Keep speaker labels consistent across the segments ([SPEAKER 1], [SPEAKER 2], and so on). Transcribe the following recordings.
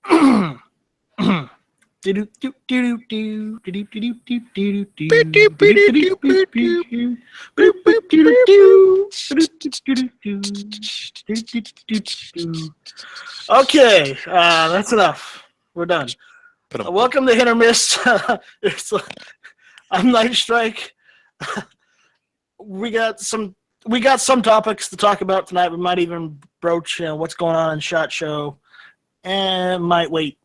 [SPEAKER 1] Okay, that's enough. We're done.
[SPEAKER 2] Put 'em-
[SPEAKER 1] Welcome to Hit or Miss. I'm Night Strike. we got some topics to talk about tonight. We might even broach what's going on in SHOT Show, and might wait.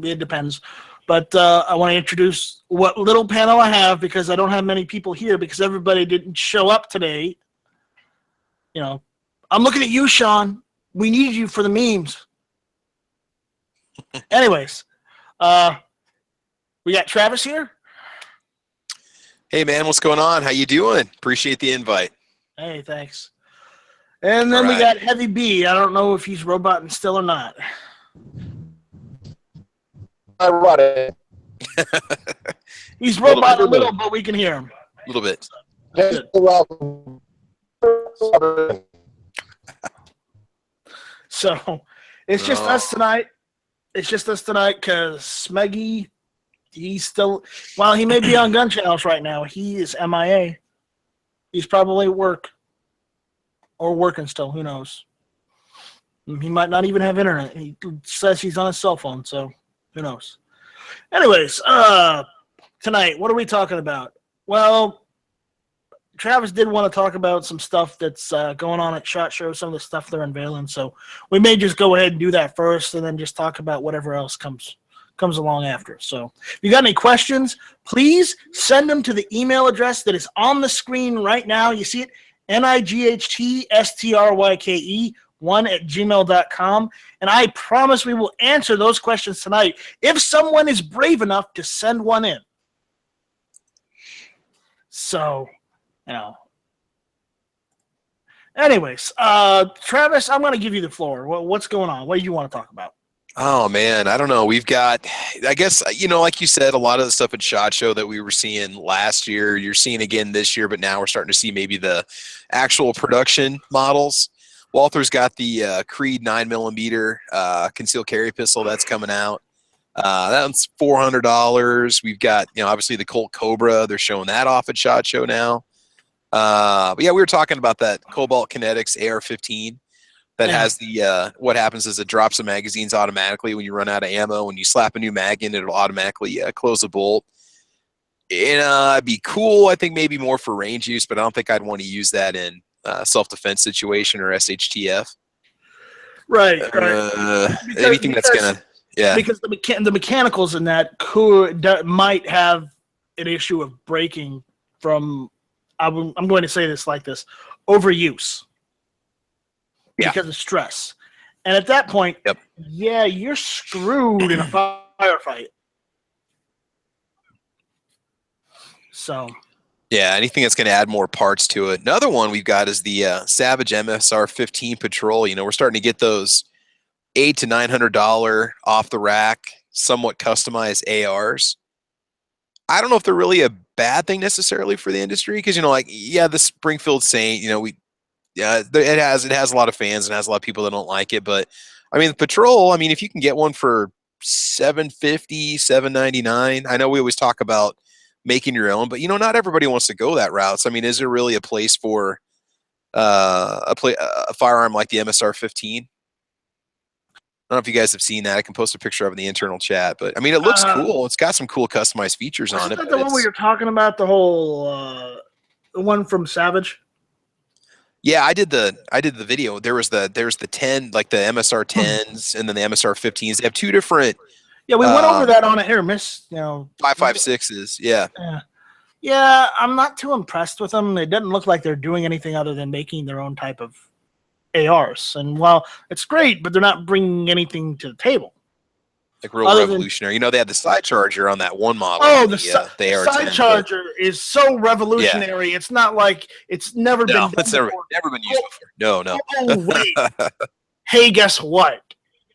[SPEAKER 1] It depends. But I want to introduce what little panel I have because I don't have many people here because everybody didn't show up today. I'm looking at you, Sean. We need you for the memes. Anyways, we got Travis here.
[SPEAKER 2] Hey man, what's going on? How you doing? Appreciate the invite.
[SPEAKER 1] Hey, thanks. And then we got Heavy B. I don't know if he's roboting still or not.
[SPEAKER 3] I brought it.
[SPEAKER 1] He's roboting a little, but we can hear him.
[SPEAKER 2] A little bit.
[SPEAKER 1] So it's just us tonight. It's just us tonight because Smeggy, he's still, while he may be on Gun Channels right now, he is MIA. He's probably at work or working still. Who knows? He might not even have internet. He says he's on his cell phone, so who knows? Anyways, tonight, what are we talking about? Well, Travis did want to talk about some stuff that's going on at SHOT Show, some of the stuff they're unveiling. So we may just go ahead and do that first and then just talk about whatever else comes along after. So if you got any questions, please send them to the email address that is on the screen right now. You see it, NIGHTSTRYKE1@gmail.com. And I promise we will answer those questions tonight if someone is brave enough to send one in. So... Anyways, Travis, I'm going to give you the floor. What's going on? What do you want to talk about?
[SPEAKER 2] Oh man, I don't know. We've got, I guess, like you said, a lot of the stuff at SHOT Show that we were seeing last year, you're seeing again this year, but now we're starting to see maybe the actual production models. Walther's got the Creed 9mm concealed carry pistol that's coming out. That's $400. We've got, obviously the Colt Cobra. They're showing that off at SHOT Show now. But yeah, we were talking about that Cobalt Kinetics AR-15 that has the what happens is it drops the magazines automatically when you run out of ammo. When you slap a new mag in, it'll automatically close the bolt. And it'd be cool, I think, maybe more for range use, but I don't think I'd want to use that in self-defense situation or SHTF.
[SPEAKER 1] Right.
[SPEAKER 2] Anything that's gonna,
[SPEAKER 1] because the mechanicals in that might have an issue of breaking from. I'm going to say this like this: overuse. Because of stress. And at that point, you're screwed in a firefight. So.
[SPEAKER 2] Yeah, anything that's going to add more parts to it. Another one we've got is the Savage MSR-15 Patrol. We're starting to get those $800 to $900 off the rack, somewhat customized ARs. I don't know if they're really a bad thing necessarily for the industry because, the Springfield Saint, it has a lot of fans and has a lot of people that don't like it. But, the Patrol, if you can get one for $750, $799, I know we always talk about making your own, but, not everybody wants to go that route. So, is there really a place for a firearm like the MSR-15? I don't know if you guys have seen that. I can post a picture of it in the internal chat, but it looks cool. It's got some cool customized features on it.
[SPEAKER 1] Is that the one where you're talking about the whole the one from Savage?
[SPEAKER 2] Yeah, I did the video. There's the 10, like the MSR 10s, and then the MSR 15s. They have two different.
[SPEAKER 1] Yeah, we went over that on it here, Miss.
[SPEAKER 2] 5.56s. Yeah.
[SPEAKER 1] Yeah, I'm not too impressed with them. It doesn't look like they're doing anything other than making their own type of ARs. And while it's great, but they're not bringing anything to the table.
[SPEAKER 2] Like real revolutionary. They had the side charger on that one model.
[SPEAKER 1] Oh, the side charger is so revolutionary. Yeah. It's not like it's never been done
[SPEAKER 2] it's never been used before. No.
[SPEAKER 1] Oh, wait. Hey, guess what?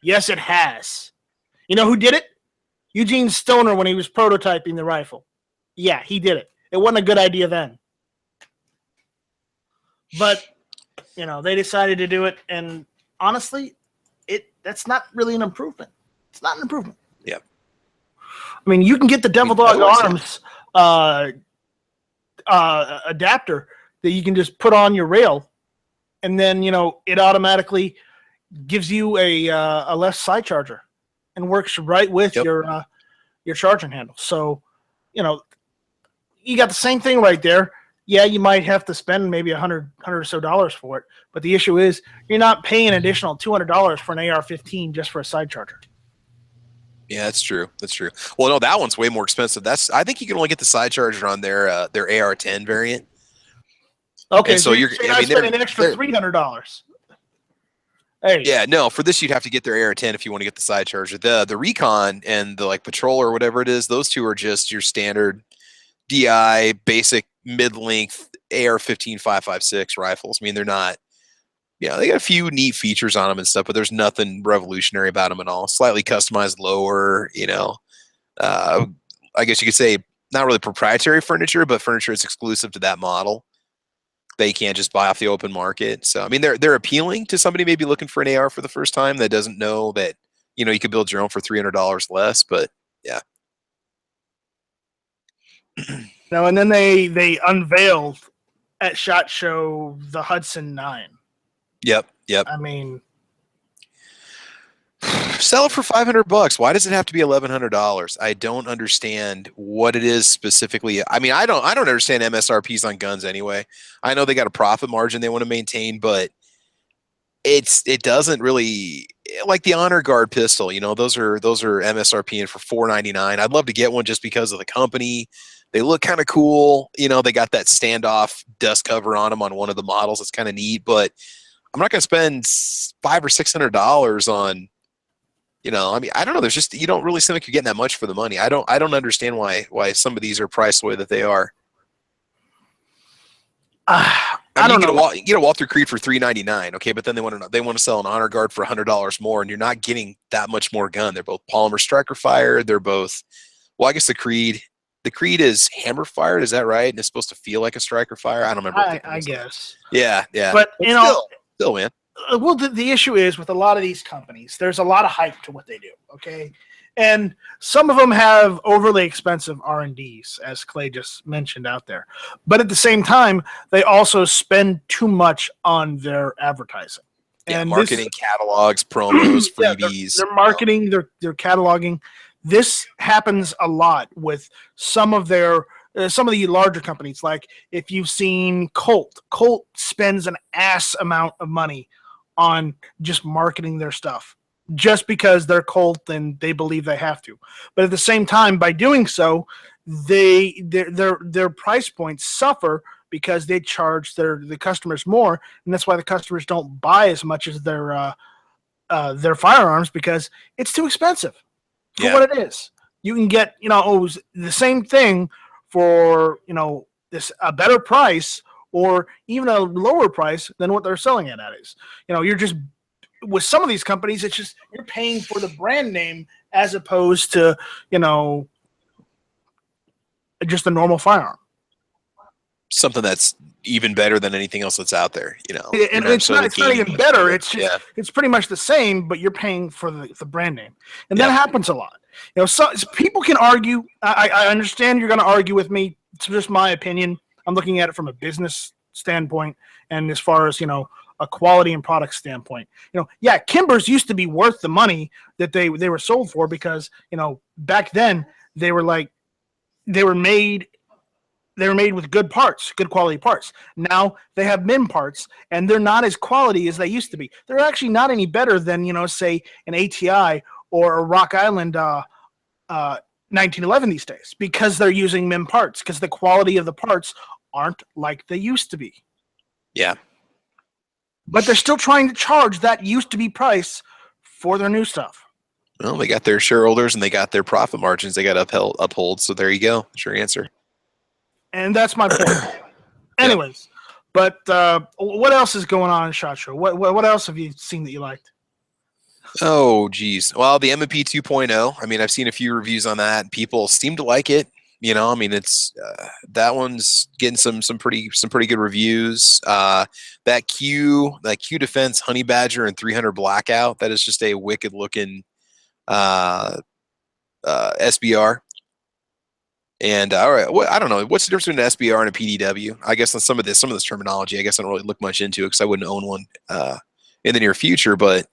[SPEAKER 1] Yes, it has. You know who did it? Eugene Stoner when he was prototyping the rifle. Yeah, he did it. It wasn't a good idea then. But, they decided to do it, and honestly, that's not really an improvement. It's not an improvement.
[SPEAKER 2] Yeah.
[SPEAKER 1] I mean, you can get the Devil Dog Arms adapter that you can just put on your rail, and then it automatically gives you a less side charger, and works right with your charging handle. So, you got the same thing right there. Yeah, you might have to spend maybe $100 or so for it, but the issue is you're not paying an additional $200 for an AR-15 just for a side charger.
[SPEAKER 2] Yeah, that's true. That's true. Well, no, that one's way more expensive. I think you can only get the side charger on their AR-10 variant.
[SPEAKER 1] Okay,
[SPEAKER 2] and
[SPEAKER 1] so you're spending an extra $300. Hey.
[SPEAKER 2] Yeah, no, for this you'd have to get their AR-10 if you want to get the side charger. The Recon and the Patrol or whatever it is, those two are just your standard DI basic mid-length AR-15 5.56 rifles. I mean, they're not, they got a few neat features on them and stuff, but there's nothing revolutionary about them at all. Slightly customized lower, I guess you could say not really proprietary furniture, but furniture is exclusive to that model. They can't just buy off the open market. So, I mean, they're appealing to somebody maybe looking for an AR for the first time that doesn't know that, you could build your own for $300 less, but yeah.
[SPEAKER 1] No, and then they unveiled at SHOT Show the Hudson 9.
[SPEAKER 2] Yep.
[SPEAKER 1] I mean,
[SPEAKER 2] sell it for $500. Why does it have to be $1,100? I don't understand what it is specifically. I mean, I don't understand MSRPs on guns anyway. I know they got a profit margin they want to maintain, but it doesn't really, like the Honor Guard pistol. Those are MSRPing for $499. I'd love to get one just because of the company. They look kind of cool. They got that standoff dust cover on them on one of the models. It's kind of neat, but I'm not going to spend $500 or $600 on, I mean, I don't know. There's just, you don't really seem like you're getting that much for the money. I don't understand why some of these are priced the way that they are.
[SPEAKER 1] I don't know.
[SPEAKER 2] You get a Walter Creed for $399, okay, but then they want to sell an Honor Guard for $100 more, and you're not getting that much more gun. They're both polymer striker fired. They're both, well, I guess the Creed is hammer fired. Is that right? And it's supposed to feel like a striker fire. I don't remember.
[SPEAKER 1] I guess.
[SPEAKER 2] Yeah.
[SPEAKER 1] But
[SPEAKER 2] still, man.
[SPEAKER 1] Well, the issue is with a lot of these companies, there's a lot of hype to what they do. Okay. And some of them have overly expensive R&Ds, as Clay just mentioned out there. But at the same time, they also spend too much on their advertising.
[SPEAKER 2] Yeah,
[SPEAKER 1] and
[SPEAKER 2] marketing, catalogs, promos, freebies.
[SPEAKER 1] They're marketing, they're cataloging. This happens a lot with some of the larger companies. Like if you've seen Colt spends an ass amount of money on just marketing their stuff, just because they're Colt and they believe they have to. But at the same time, by doing so, their price points suffer because they charge the customers more, and that's why the customers don't buy as much as their firearms, because it's too expensive for what it is. You can get the same thing for a better price, or even a lower price than what they're selling it at is. You're just, with some of these companies, it's just you're paying for the brand name as opposed to, just a normal firearm.
[SPEAKER 2] Something that's even better than anything else that's out there,
[SPEAKER 1] And it's not even better. It's just, it's pretty much the same, but you're paying for the brand name. And that happens a lot. So people can argue. I understand you're going to argue with me. It's just my opinion. I'm looking at it from a business standpoint, and as far as a quality and product standpoint. Kimbers used to be worth the money that they were sold for, because back then they were made with good parts, good quality parts. Now they have MIM parts, and they're not as quality as they used to be. They're actually not any better than say an ATI or a Rock Island 1911 these days, because they're using MIM parts, because the quality of the parts aren't like they used to be.
[SPEAKER 2] Yeah.
[SPEAKER 1] But they're still trying to charge that used to be price for their new stuff.
[SPEAKER 2] Well, they got their shareholders and they got their profit margins they got uphold. So there you go. That's your answer.
[SPEAKER 1] And that's my point. Anyways, but what else is going on in SHOT Show? What else have you seen that you liked?
[SPEAKER 2] Oh, geez. Well, the M&P 2.0. I mean, I've seen a few reviews on that. People seem to like it. I mean, it's that one's getting some pretty good reviews. That Q Defense Honey Badger and 300 Blackout, that is just a wicked looking SBR. And all right, I don't know. What's the difference between an SBR and a PDW? I guess on some of this terminology, I guess I don't really look much into it because I wouldn't own one in the near future. But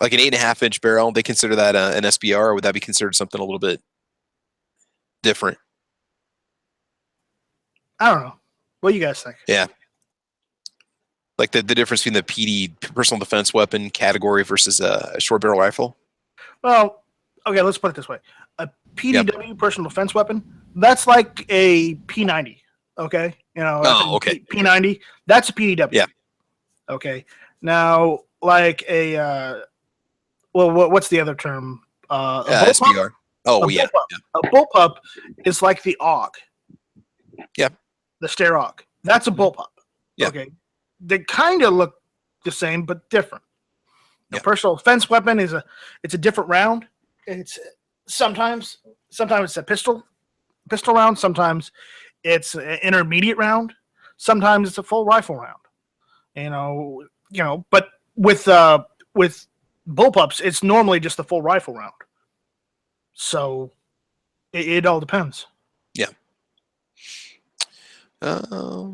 [SPEAKER 2] like an 8.5-inch barrel, they consider that an SBR, or would that be considered something a little bit different?
[SPEAKER 1] I don't know. What do you guys think?
[SPEAKER 2] Yeah. Like the difference between the PD, personal defense weapon category, versus a short barrel rifle?
[SPEAKER 1] Well, okay, let's put it this way. A PDW, personal defense weapon, that's like a P90, okay? You know,
[SPEAKER 2] okay.
[SPEAKER 1] P90, that's a PDW.
[SPEAKER 2] Yeah.
[SPEAKER 1] Okay. Now, like a, what's the other term? A
[SPEAKER 2] SBR. Oh, yeah.
[SPEAKER 1] A bullpup is like the AUG.
[SPEAKER 2] Yep.
[SPEAKER 1] The Steyr AUG. That's a bullpup.
[SPEAKER 2] Yeah.
[SPEAKER 1] Okay. They kind of look the same, but different.
[SPEAKER 2] Yeah.
[SPEAKER 1] A personal defense weapon it's a different round. It's sometimes it's a pistol round. Sometimes it's an intermediate round. Sometimes it's a full rifle round. You know. But with bullpups, it's normally just a full rifle round. So it all depends.
[SPEAKER 2] Yeah.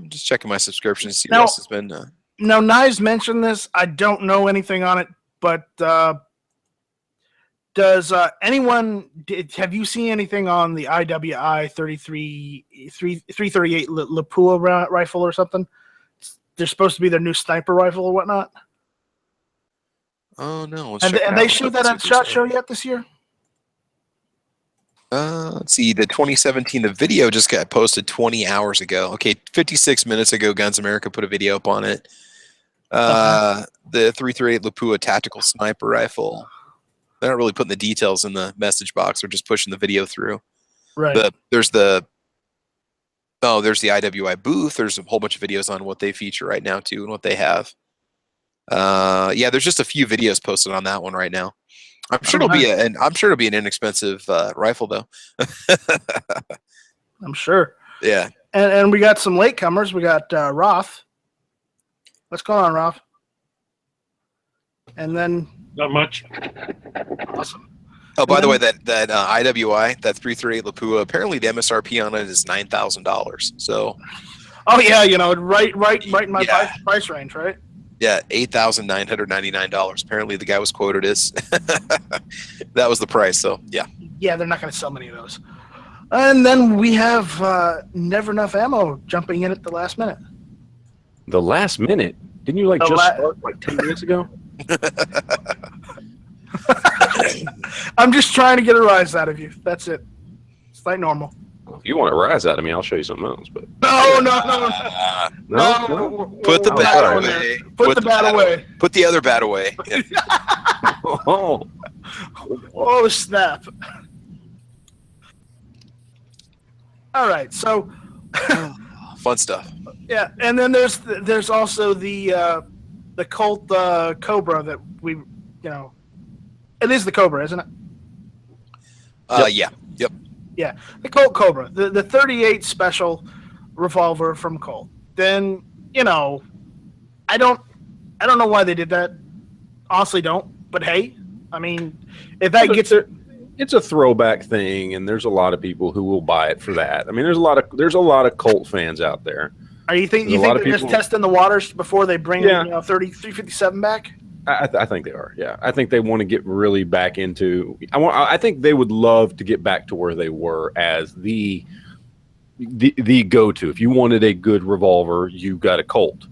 [SPEAKER 2] Just checking my subscriptions to see what else has been.
[SPEAKER 1] Now, Knives mentioned this. I don't know anything on it, but does anyone have you seen anything on the IWI 338 Lapua rifle or something? They're supposed to be their new sniper rifle or whatnot.
[SPEAKER 2] Oh no!
[SPEAKER 1] Have they showed that at SHOT Show yet this year?
[SPEAKER 2] Let's see. The 2017, the video just got posted 20 hours ago. Okay, 56 minutes ago, Guns America put a video up on it. The 338 Lapua tactical sniper rifle. They're not really putting the details in the message box. They're just pushing the video through.
[SPEAKER 1] Right.
[SPEAKER 2] There's the IWI booth. There's a whole bunch of videos on what they feature right now too, and what they have. Yeah, there's just a few videos posted on that one right now. I'm sure it'll be an inexpensive rifle though.
[SPEAKER 1] I'm sure.
[SPEAKER 2] Yeah.
[SPEAKER 1] And we got some latecomers. We got Roth. What's going on, Roth? And then
[SPEAKER 4] not much.
[SPEAKER 1] Awesome.
[SPEAKER 2] Oh, by the way, that IWI, that 338 Lapua, apparently the MSRP on it is $9,000. So.
[SPEAKER 1] Oh yeah, right in my price range, right?
[SPEAKER 2] Yeah, $8,999. Apparently, the guy was quoted as that was the price. So, yeah.
[SPEAKER 1] Yeah, they're not going to sell many of those. And then we have Never Enough Ammo jumping in at the last minute.
[SPEAKER 5] The last minute? Didn't you start like 10 minutes ago?
[SPEAKER 1] I'm just trying to get a rise out of you. That's it. It's like normal.
[SPEAKER 5] If you want a rise out of me, I'll show you something else. But
[SPEAKER 1] no.
[SPEAKER 2] Put the bat away.
[SPEAKER 1] Put the bat away.
[SPEAKER 2] Put the other bat away. Yeah.
[SPEAKER 1] Oh, snap. All right, so
[SPEAKER 2] fun stuff.
[SPEAKER 1] Yeah, and then there's also the Colt Cobra that we it is the Cobra, isn't it?
[SPEAKER 2] Yeah. Yep.
[SPEAKER 1] Yeah, the Colt Cobra, the 38 special revolver from Colt. Then I don't know why they did that. Honestly, don't. But hey, I mean, if that gets it,
[SPEAKER 5] it's a throwback thing, and there's a lot of people who will buy it for that. I mean, there's a lot of Colt fans out there.
[SPEAKER 1] You think they're just testing the waters before they bring 357 back?
[SPEAKER 5] I think they are. Yeah, I think they want to get really back into. I think they would love to get back to where they were as the go-to. If you wanted a good revolver, you got a Colt,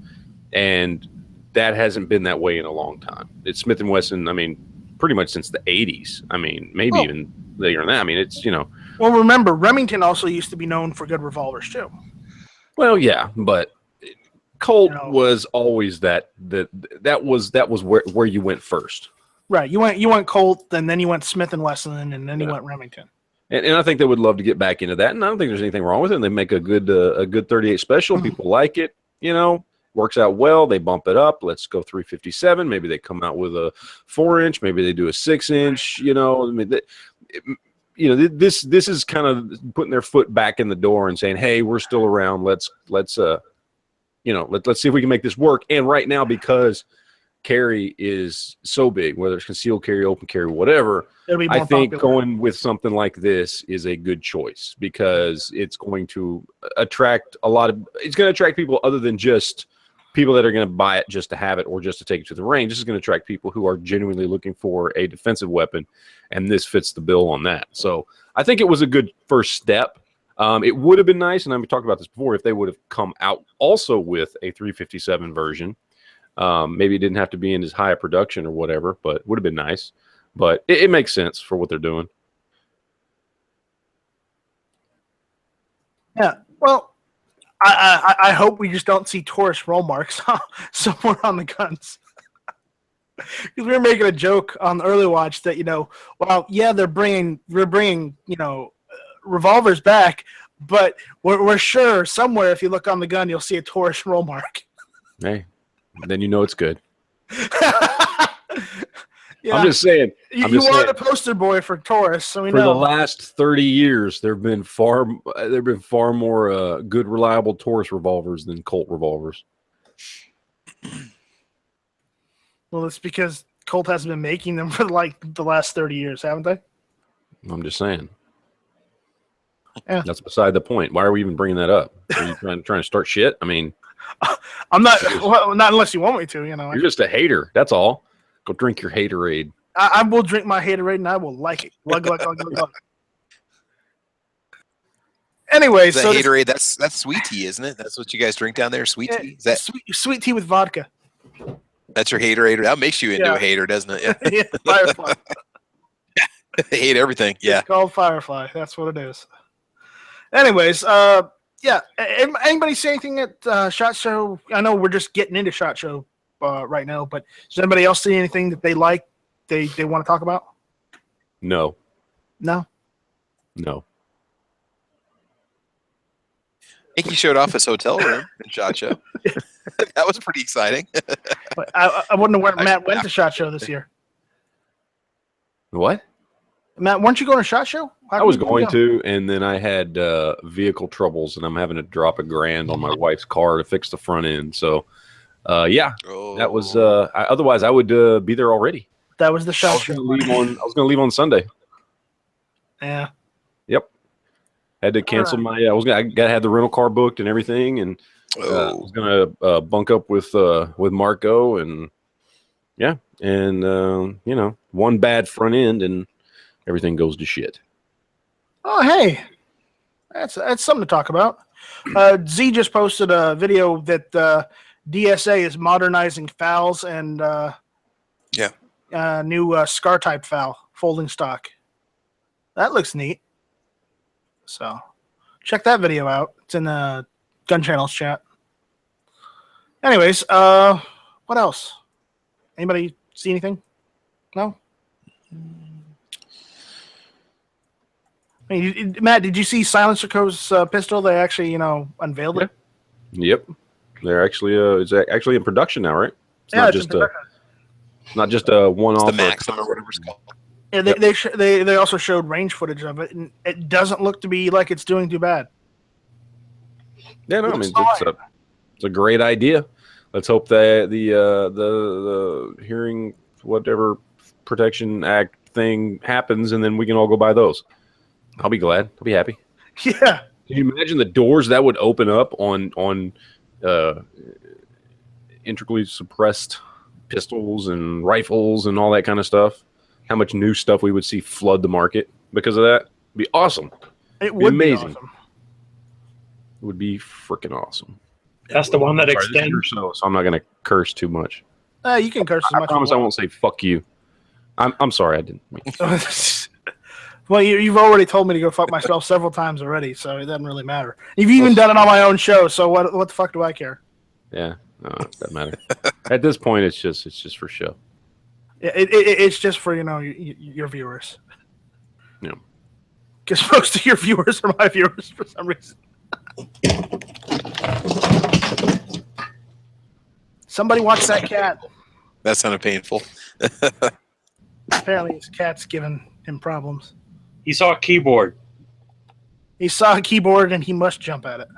[SPEAKER 5] and that hasn't been that way in a long time. It's Smith & Wesson. I mean, pretty much since the 80s. I mean, maybe even later than that. I mean, it's
[SPEAKER 1] Well, remember, Remington also used to be known for good revolvers too.
[SPEAKER 5] Well, yeah, but Colt was always that was where you went first.
[SPEAKER 1] Right. You went Colt, and then you went Smith & Wesson, and then you went Remington.
[SPEAKER 5] And I think they would love to get back into that. And I don't think there's anything wrong with it. They make a good 38 special. People like it. Works out well. They bump it up. Let's go 357. Maybe they come out with a 4-inch. Maybe they do a 6-inch. I mean, this is kind of putting their foot back in the door and saying, "Hey, we're still around. Let's see if we can make this work." And right now, because carry is so big, whether it's concealed carry, open carry, whatever.
[SPEAKER 1] It'll be more
[SPEAKER 5] I think
[SPEAKER 1] popular.
[SPEAKER 5] going with something like this is a good choice because it's going to attract it's going to attract people other than just people that are going to buy it just to have it or just to take it to the range. This is going to attract people who are genuinely looking for a defensive weapon, and this fits the bill on that. So I think it was a good first step. It would have been nice, and I've talked about this before, if they would have come out also with a 357 version. Maybe it didn't have to be in as high a production or whatever, but it would have been nice. But it makes sense for what they're doing.
[SPEAKER 1] Yeah. Well, I hope we just don't see Taurus roll marks somewhere on the guns. Because we were making a joke on the early watch that, well, yeah, we're bringing, revolvers back, but we're sure somewhere if you look on the gun, you'll see a Taurus roll mark.
[SPEAKER 5] Hey, then you know it's good.
[SPEAKER 1] Yeah.
[SPEAKER 5] I'm just saying.
[SPEAKER 1] You are the poster boy for Taurus, so we
[SPEAKER 5] for
[SPEAKER 1] know.
[SPEAKER 5] the last 30 years, there've been far more good, reliable Taurus revolvers than Colt revolvers.
[SPEAKER 1] Well, it's because Colt hasn't been making them for like the last 30 years, haven't they?
[SPEAKER 5] I'm just saying.
[SPEAKER 1] Yeah.
[SPEAKER 5] That's beside the point. Why are we even bringing that up? Are you trying to start shit? I mean,
[SPEAKER 1] I'm not. Well, not unless you want me to.
[SPEAKER 5] You're just a hater. That's all. Go drink your haterade.
[SPEAKER 1] I will drink my haterade and I will like it. Glug, glug, glug, glug, glug. Anyway, so
[SPEAKER 2] haterade, that's sweet tea, isn't it? That's what you guys drink down there, sweet tea. Is that
[SPEAKER 1] sweet tea with vodka?
[SPEAKER 2] That's your haterade. That makes you into a hater, doesn't it? Yeah.
[SPEAKER 1] Yeah, Firefly.
[SPEAKER 2] They hate everything. Yeah.
[SPEAKER 1] It's called Firefly. That's what it is. Anyways, yeah. Anybody say anything at SHOT Show? I know we're just getting into SHOT Show right now, but does anybody else see anything that they like? They want to talk about?
[SPEAKER 5] No.
[SPEAKER 1] No.
[SPEAKER 2] I think he showed off his hotel room in SHOT Show. That was pretty exciting.
[SPEAKER 1] But I wouldn't have Matt went to SHOT Show this year.
[SPEAKER 5] What?
[SPEAKER 1] Matt, weren't you going to SHOT Show?
[SPEAKER 5] I was going to, and then I had vehicle troubles, and I'm having to drop $1,000 on my wife's car to fix the front end. So, yeah, that was. Otherwise, I would be there already.
[SPEAKER 1] That was the SHOT Show.
[SPEAKER 5] I was going to leave on Sunday.
[SPEAKER 1] Yeah.
[SPEAKER 5] Yep. Had to cancel my. I got to have the rental car booked and everything, and I was going to bunk up with Marco, and yeah, and one bad front end, and everything goes to shit.
[SPEAKER 1] Oh, hey, that's something to talk about. Z just posted a video that DSA is modernizing FALs and new SCAR type FAL folding stock. That looks neat. So check that video out. It's in the Gun Channels chat. Anyways, what else? Anybody see anything? No? I mean, Matt, did you see Silencer Co's pistol? They actually, unveiled it.
[SPEAKER 5] Yep, they're actually it's actually in production now, right? It's not just a one-off.
[SPEAKER 2] The Maxim or whatever it's called.
[SPEAKER 1] Yeah, they also showed range footage of it, and it doesn't look to be like it's doing too bad.
[SPEAKER 5] Yeah, no, I mean it's a great idea. Let's hope that the hearing whatever protection act thing happens, and then we can all go buy those. I'll be glad. I'll be happy.
[SPEAKER 1] Yeah.
[SPEAKER 5] Can you imagine the doors that would open up on integrally suppressed pistols and rifles and all that kind of stuff? How much new stuff we would see flood the market because of that? It'd be awesome.
[SPEAKER 1] It would be
[SPEAKER 5] amazing.
[SPEAKER 1] awesome.
[SPEAKER 5] It would be freaking awesome.
[SPEAKER 4] That's the one that extends.
[SPEAKER 5] So I'm not going to curse too much.
[SPEAKER 1] You can curse as much.
[SPEAKER 5] I promise I won't say "fuck you." I'm sorry, I didn't.
[SPEAKER 1] Well, you've already told me to go fuck myself several times already, so it doesn't really matter. You've even done it on my own show, so what the fuck do I care?
[SPEAKER 5] Yeah, no, it doesn't matter. At this point, it's just for show.
[SPEAKER 1] Yeah, it's just for your viewers.
[SPEAKER 5] Yeah,
[SPEAKER 1] because most of your viewers are my viewers for some reason. Somebody watch that cat.
[SPEAKER 2] That sounded painful.
[SPEAKER 1] Apparently, his cat's giving him problems.
[SPEAKER 4] He saw a keyboard.
[SPEAKER 1] He saw a keyboard and he must jump at it.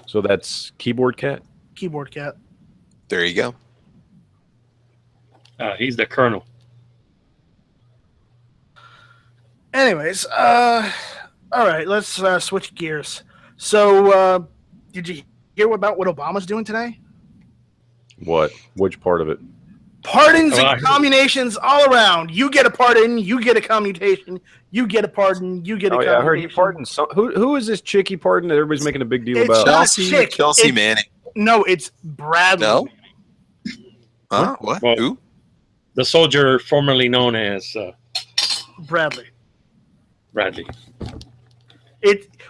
[SPEAKER 5] So that's keyboard cat?
[SPEAKER 1] Keyboard cat.
[SPEAKER 2] There you go.
[SPEAKER 4] He's the colonel.
[SPEAKER 1] Anyways, all right, let's switch gears. So, did you hear about what Obama's doing today?
[SPEAKER 5] What? Which part of it?
[SPEAKER 1] Pardons
[SPEAKER 4] Oh,
[SPEAKER 1] and communications all around. You get a pardon, you get a commutation. You get a pardon, you get a commutation.
[SPEAKER 5] Yeah, I heard he pardoned some. Who is this chick he pardoned that everybody's making a big deal
[SPEAKER 1] It's
[SPEAKER 5] about?
[SPEAKER 1] not
[SPEAKER 2] Chelsea
[SPEAKER 1] chick.
[SPEAKER 2] Manning.
[SPEAKER 1] No, it's Bradley.
[SPEAKER 2] No? Huh? What?
[SPEAKER 4] Well,
[SPEAKER 2] Who?
[SPEAKER 4] The soldier formerly known as
[SPEAKER 1] Bradley.
[SPEAKER 4] Bradley.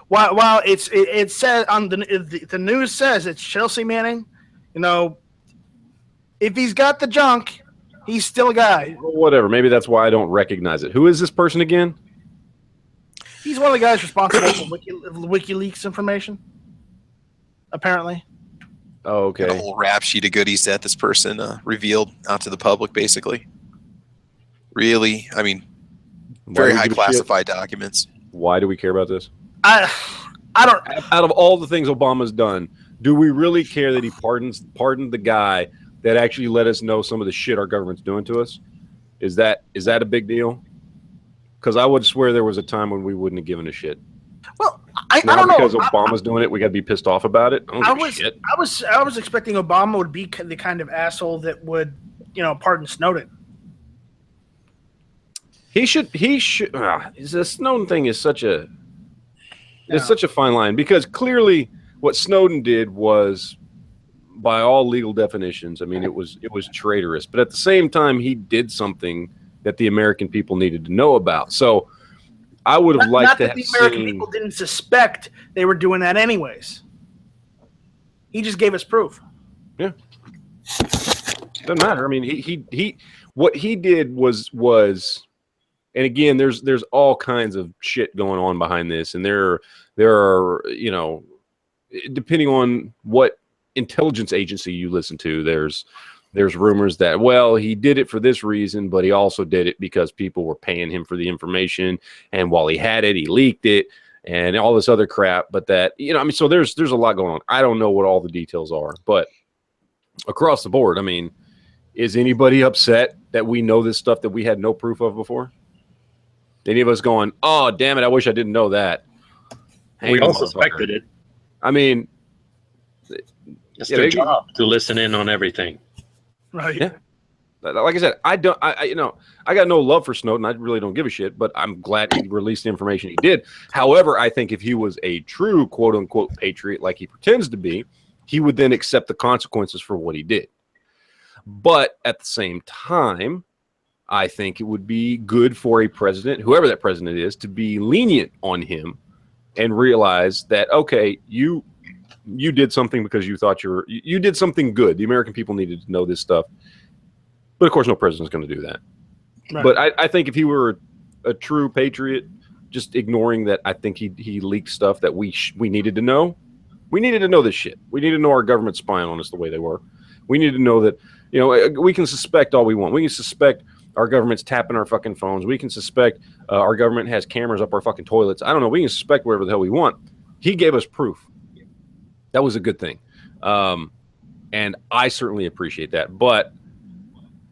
[SPEAKER 1] While it says on the news says it's Chelsea Manning, you know, if he's got the junk, he's still a guy.
[SPEAKER 5] Whatever. Maybe that's why I don't recognize it. Who is this person again?
[SPEAKER 1] He's one of the guys responsible for WikiLeaks information. Apparently.
[SPEAKER 5] Oh, okay.
[SPEAKER 2] Got a whole rap sheet of goodies that this person revealed out to the public, basically. Really? I mean, very high classified documents.
[SPEAKER 5] Why do we care about this?
[SPEAKER 1] I don't.
[SPEAKER 5] Out of all the things Obama's done, do we really care that he pardoned the guy that actually let us know some of the shit our government's doing to us? Is that a big deal? Because I would swear there was a time when we wouldn't have given a shit.
[SPEAKER 1] Well, I
[SPEAKER 5] Now
[SPEAKER 1] don't know.
[SPEAKER 5] because Obama's doing it, we got to be pissed off about it. I
[SPEAKER 1] was expecting Obama would be the kind of asshole that would, pardon Snowden.
[SPEAKER 5] He should. The Snowden thing is such a. It's such a fine line because clearly what Snowden did was, by all legal definitions, I mean it was traitorous. But at the same time, he did something that the American people needed to know about. So I would have liked to have seen. The American
[SPEAKER 1] people didn't suspect they were doing that anyways. He just gave us proof.
[SPEAKER 5] Yeah, doesn't matter. I mean, he what he did was. And again, there's all kinds of shit going on behind this, and there are depending on what intelligence agency you listen to, there's rumors that he did it for this reason, but he also did it because people were paying him for the information, and while he had it, he leaked it, and all this other crap. But that so there's a lot going on. I don't know what all the details are, but across the board, I mean, is anybody upset that we know this stuff that we had no proof of before? Any of us going, oh, damn it, I wish I didn't know that.
[SPEAKER 4] We all suspected it.
[SPEAKER 5] I mean,
[SPEAKER 4] it's their job to listen in on everything.
[SPEAKER 1] Right.
[SPEAKER 5] Yeah. Like I said, I got no love for Snowden. I really don't give a shit, but I'm glad he released the information he did. However, I think if he was a true quote unquote patriot like he pretends to be, he would then accept the consequences for what he did. But at the same time, I think it would be good for a president, whoever that president is, to be lenient on him and realize that, okay, you did something because you thought you did something good. The American people needed to know this stuff. But of course, no president's going to do that. Right. But I think if he were a true patriot, just ignoring that, I think he leaked stuff that we needed to know. We needed to know this shit. We need to know our government spying on us the way they were. We need to know that, we can suspect all we want. We can suspect our government's tapping our fucking phones. We can suspect our government has cameras up our fucking toilets. I don't know. We can suspect whatever the hell we want. He gave us proof. That was a good thing. And I certainly appreciate that. But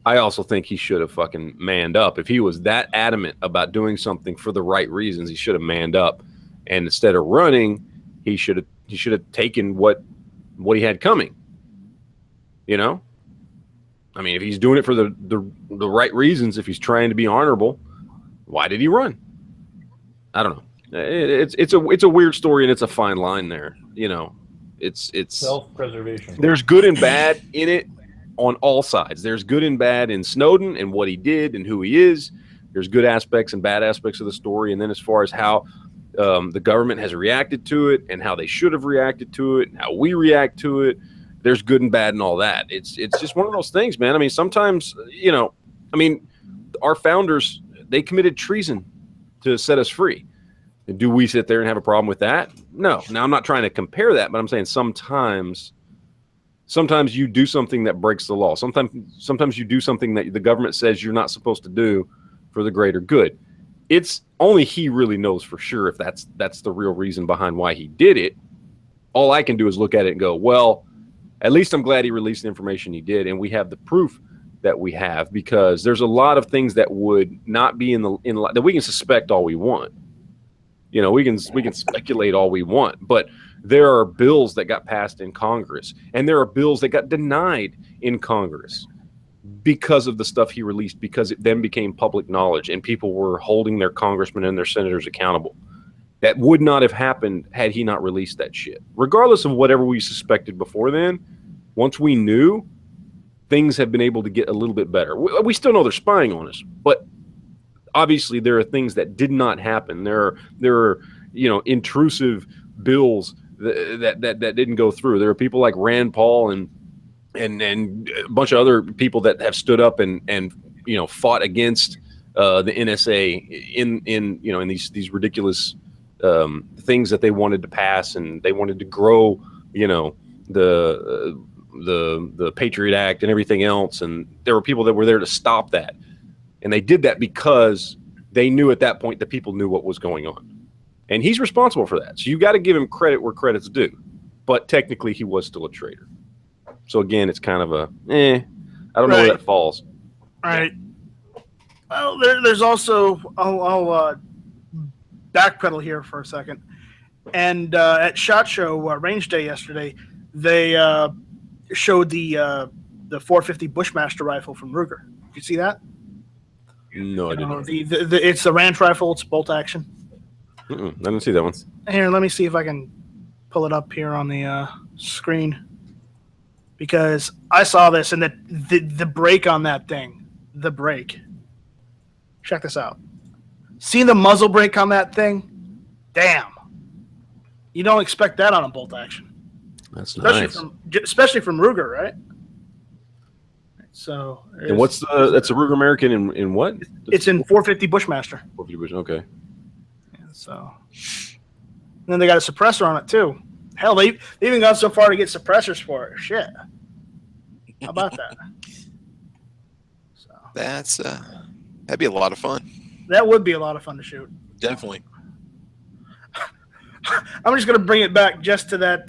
[SPEAKER 5] I also think he should have fucking manned up. If he was that adamant about doing something for the right reasons, he should have manned up. And instead of running, he should have taken what he had coming. I mean, if he's doing it for the right reasons, if he's trying to be honorable, why did he run? I don't know. It's a weird story, and it's a fine line there. It's
[SPEAKER 6] self-preservation.
[SPEAKER 5] There's good and bad in it on all sides. There's good and bad in Snowden and what he did and who he is. There's good aspects and bad aspects of the story, and then as far as how the government has reacted to it and how they should have reacted to it and how we react to it. There's good and bad and all that. It's just one of those things, man. I mean, sometimes, our founders, they committed treason to set us free. And do we sit there and have a problem with that? No. Now, I'm not trying to compare that, but I'm saying sometimes you do something that breaks the law. Sometimes you do something that the government says you're not supposed to do for the greater good. It's only he really knows for sure if that's the real reason behind why he did it. All I can do is look at it and go, well, at least I'm glad he released the information he did, and we have the proof that we have, because there's a lot of things that would not be in that we can suspect all we want. You know, we can speculate all we want, but there are bills that got passed in Congress, and there are bills that got denied in Congress because of the stuff he released, because it then became public knowledge and people were holding their congressmen and their senators accountable. That would not have happened had he not released that shit. Regardless of whatever we suspected before then, once we knew, things have been able to get a little bit better. We still know they're spying on us, but obviously there are things that did not happen. There are intrusive bills that didn't go through. There are people like Rand Paul and a bunch of other people that have stood up and fought against the NSA in these ridiculous things that they wanted to pass, and they wanted to grow the Patriot Act and everything else, and there were people that were there to stop that, and they did that because they knew at that point that people knew what was going on, and he's responsible for that. So you got to give him credit where credit's due, but technically he was still a traitor. So again, it's kind of a I don't know where that falls.
[SPEAKER 1] Right. Well, there's also I'll backpedal here for a second, and at SHOT Show Range Day yesterday, they showed the 450 Bushmaster rifle from Ruger. Did you see that?
[SPEAKER 5] No, I didn't.
[SPEAKER 1] It's the ranch rifle. It's bolt action.
[SPEAKER 5] I didn't see that one.
[SPEAKER 1] Here, let me see if I can pull it up here on the screen, because I saw this, and the brake on that thing, the brake. Check this out. See the muzzle brake on that thing? Damn. You don't expect that on a bolt action.
[SPEAKER 5] That's
[SPEAKER 1] nice. Especially from Ruger, right? So.
[SPEAKER 5] And that's a Ruger American in what?
[SPEAKER 1] It's in 450 Bushmaster.
[SPEAKER 5] 450 Bushmaster, okay.
[SPEAKER 1] Yeah, so. And then they got a suppressor on it too. Hell, they even got so far to get suppressors for it. Shit. How about that? So.
[SPEAKER 2] That'd be a lot of fun.
[SPEAKER 1] That would be a lot of fun to shoot.
[SPEAKER 2] Definitely.
[SPEAKER 1] I'm just gonna bring it back just to that,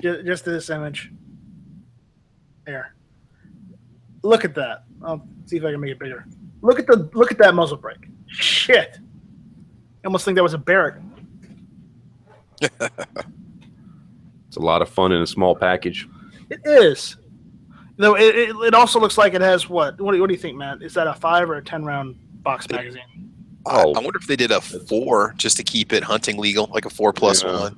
[SPEAKER 1] just to this image. There. Look at that. I'll see if I can make it bigger. Look at that muzzle brake. Shit. I almost think that was a Barrett.
[SPEAKER 5] It's a lot of fun in a small package.
[SPEAKER 1] It is. Though it also looks like it has what? What do you think, Matt? Is that a 5 or a 10 round box magazine?
[SPEAKER 2] I wonder if they did a 4 just to keep it hunting legal, like a 4+1,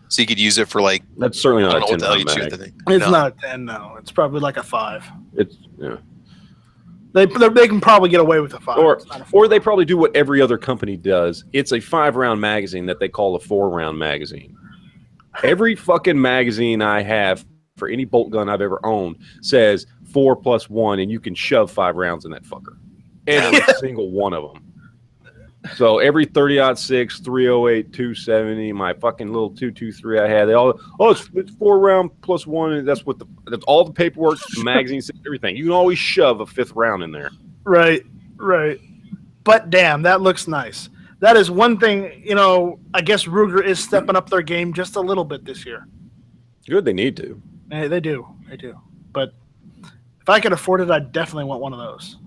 [SPEAKER 2] so you could use it for like.
[SPEAKER 5] That's certainly not a 10 round mag.
[SPEAKER 1] It's not a 10, no. It's probably like a 5.
[SPEAKER 5] It's
[SPEAKER 1] They can probably get away with a 5.
[SPEAKER 5] Or they probably do what every other company does. It's a 5 round magazine that they call a 4 round magazine. Every fucking magazine I have for any bolt gun I've ever owned says 4+1, and you can shove 5 rounds in that fucker. Every single one of them. So every 30-06, 308, 270, my fucking little 223 I had, they all, it's 4 round +1, and that's all the paperwork, the magazines, everything. You can always shove a 5th round in there.
[SPEAKER 1] Right. But damn, that looks nice. That is one thing, I guess Ruger is stepping up their game just a little bit this year.
[SPEAKER 5] Good, they need to.
[SPEAKER 1] They do. But if I could afford it, I'd definitely want one of those.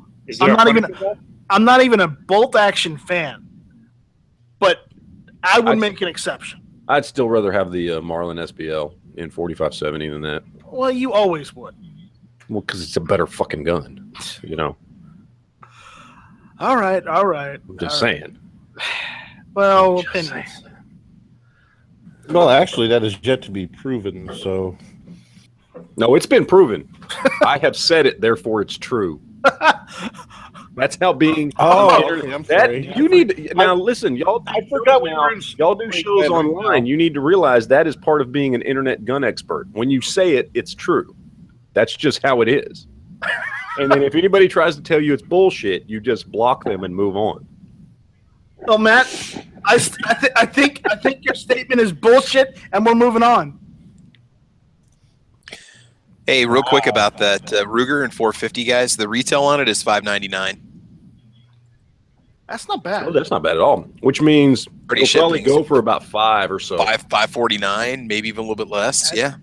[SPEAKER 1] I'm not even a bolt action fan, but I would make an exception.
[SPEAKER 5] I'd still rather have the Marlin SBL in 4570 than that.
[SPEAKER 1] Well, you always would.
[SPEAKER 5] Well, because it's a better fucking gun,
[SPEAKER 1] All right.
[SPEAKER 5] I'm just saying.
[SPEAKER 1] Well, opinions.
[SPEAKER 6] Well, actually, that is yet to be proven, so.
[SPEAKER 5] No, it's been proven. I have said it, therefore it's true. That's how being.
[SPEAKER 6] Okay, I'm sorry.
[SPEAKER 5] You need to, now. Listen, y'all.
[SPEAKER 6] I forgot
[SPEAKER 5] y'all do shows online. You need to realize that is part of being an internet gun expert. When you say it, it's true. That's just how it is. And then if anybody tries to tell you it's bullshit, you just block them and move on.
[SPEAKER 1] Well, Matt, I think your statement is bullshit, and we're moving on.
[SPEAKER 2] Hey, real quick about that Ruger and 450, guys. The retail on it is $599.
[SPEAKER 1] That's not bad.
[SPEAKER 5] Oh, that's not bad at all. Which means it'll probably go for about 5 or so.
[SPEAKER 2] $549, maybe even a little bit less. Yeah.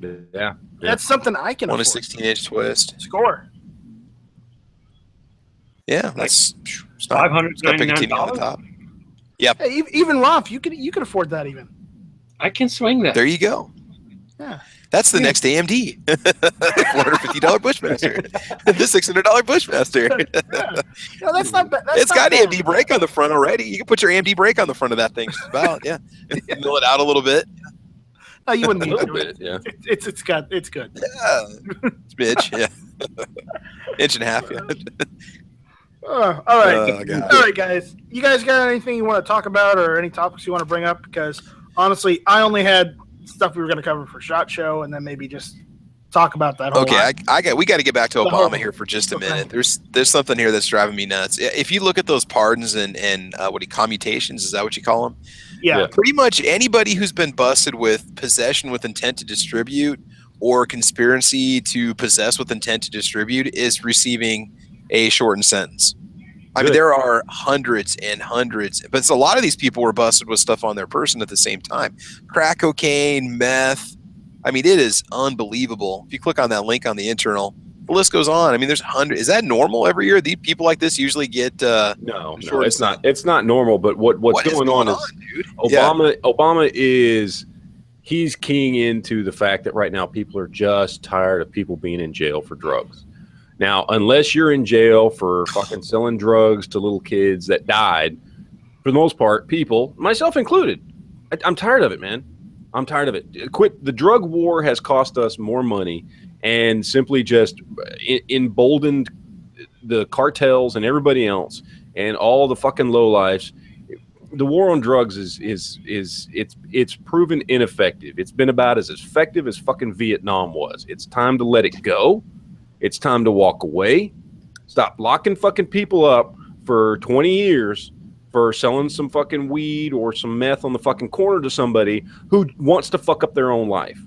[SPEAKER 1] That's something I can afford.
[SPEAKER 2] On a 16-inch twist.
[SPEAKER 1] Score.
[SPEAKER 2] Yeah, that's it's not picking on the
[SPEAKER 4] $599.
[SPEAKER 2] top.
[SPEAKER 1] Hey, even Rolf, you could afford that even.
[SPEAKER 4] I can swing that.
[SPEAKER 2] There you go.
[SPEAKER 1] Yeah.
[SPEAKER 2] That's the next AMD. $450 Bushmaster. The $600 Bushmaster.
[SPEAKER 1] Yeah. No, that's not bad.
[SPEAKER 2] It's got AMD brake on the front already. You can put your AMD brake on the front of that thing. Just about, yeah. Mill it out a little bit.
[SPEAKER 1] No, you wouldn't
[SPEAKER 5] A
[SPEAKER 1] need
[SPEAKER 5] little
[SPEAKER 1] to.
[SPEAKER 5] bit, yeah.
[SPEAKER 1] It's good.
[SPEAKER 2] Yeah. Smidge, yeah. Inch and a half, yeah.
[SPEAKER 1] All right.
[SPEAKER 2] Oh, God.
[SPEAKER 1] All right, guys. You guys got anything you want to talk about or any topics you want to bring up? Because honestly, I only had stuff we were going to cover for SHOT Show, and then maybe just talk about that whole.
[SPEAKER 2] Okay, we got to get back to
[SPEAKER 1] The whole-
[SPEAKER 2] Obama here for just a
[SPEAKER 1] okay.
[SPEAKER 2] minute. There's something here that's driving me nuts. If you look at those pardons and commutations, is that what you call them?
[SPEAKER 1] Yeah.
[SPEAKER 2] Pretty much anybody who's been busted with possession with intent to distribute or conspiracy to possess with intent to distribute is receiving a shortened sentence. I mean,
[SPEAKER 5] Good.
[SPEAKER 2] there are hundreds and hundreds, but a lot of these people were busted with stuff on their person at the same time. Crack cocaine, meth. I mean, it is unbelievable. If you click on that link on the internal, the list goes on. I mean, there's hundreds. Is that normal every year? These people like this usually get
[SPEAKER 5] No,
[SPEAKER 2] short
[SPEAKER 5] it's not. It's not normal. But what's
[SPEAKER 2] What is
[SPEAKER 5] going on is
[SPEAKER 2] dude? Yeah.
[SPEAKER 5] Obama he's keying into the fact that right now people are just tired of people being in jail for drugs. Now, unless you're in jail for fucking selling drugs to little kids that died, for the most part, people, myself included, I'm tired of it, man. I'm tired of it. Quit. The drug war has cost us more money and simply just emboldened the cartels and everybody else and all the fucking lowlifes. The war on drugs it's proven ineffective. It's been about as effective as fucking Vietnam was. It's time to let it go. It's time to walk away. Stop locking fucking people up for 20 years for selling some fucking weed or some meth on the fucking corner to somebody who wants to fuck up their own life.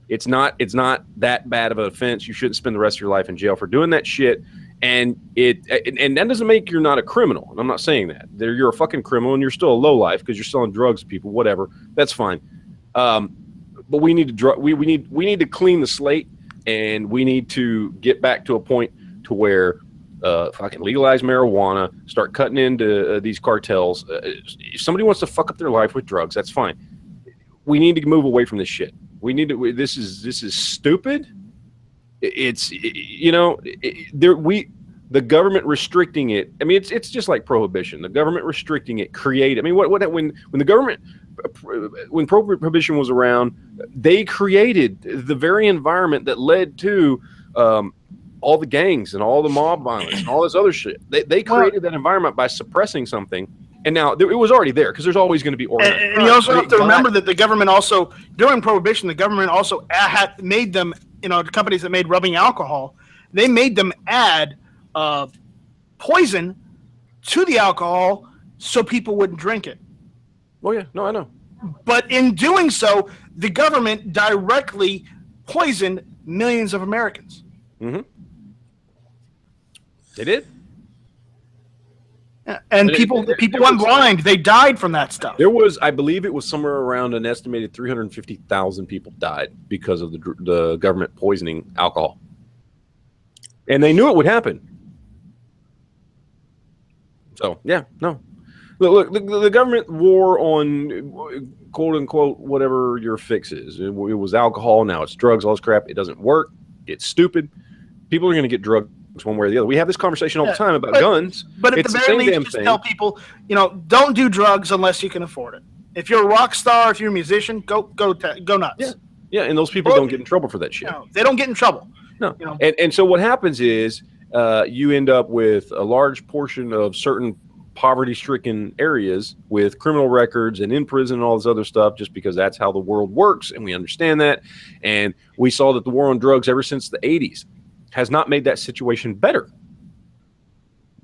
[SPEAKER 5] It's not that bad of an offense. You shouldn't spend the rest of your life in jail for doing that shit. And that doesn't make you're not a criminal. And I'm not saying that. You're a fucking criminal and you're still a lowlife because you're selling drugs to people, whatever. That's fine. But we need to we need to clean the slate, and we need to get back to a point to where fucking legalize marijuana, start cutting into these cartels. If somebody wants to fuck up their life with drugs, that's fine. We need to move away from this shit. We need to. This is stupid. The government restricting it. I mean, it's just like prohibition. The government restricting it created. I mean, when the government, when prohibition was around, they created the very environment that led to all the gangs and all the mob violence and all this other shit. They created that environment by suppressing something. And now it was already there because there's always going to be organized.
[SPEAKER 1] And you also have to remember that the government also, during Prohibition, the government also had made them, companies that made rubbing alcohol, they made them add poison to the alcohol so people wouldn't drink it.
[SPEAKER 5] Oh, yeah. No, I know.
[SPEAKER 1] But in doing so, the government directly poisoned millions of Americans.
[SPEAKER 5] Mm-hmm. They did.
[SPEAKER 1] And people went blind. They died from that stuff.
[SPEAKER 5] There was, I believe it was somewhere around an estimated 350,000 people died because of the government poisoning alcohol. And they knew it would happen. So, yeah, no. Look, the government war on quote unquote whatever your fix is. It was alcohol, now it's drugs, all this crap. It doesn't work. It's stupid. People are going to get drugs one way or the other. We have this conversation all the time about guns.
[SPEAKER 1] But at the very least, just tell people, don't do drugs unless you can afford it. If you're a rock star, if you're a musician, go nuts.
[SPEAKER 5] Yeah, and those people don't get in trouble for that shit.
[SPEAKER 1] No, they don't get in trouble.
[SPEAKER 5] No. And so what happens is you end up with a large portion of certain poverty-stricken areas with criminal records and in prison and all this other stuff just because that's how the world works, and we understand that. And we saw that the war on drugs ever since the 80s has not made that situation better.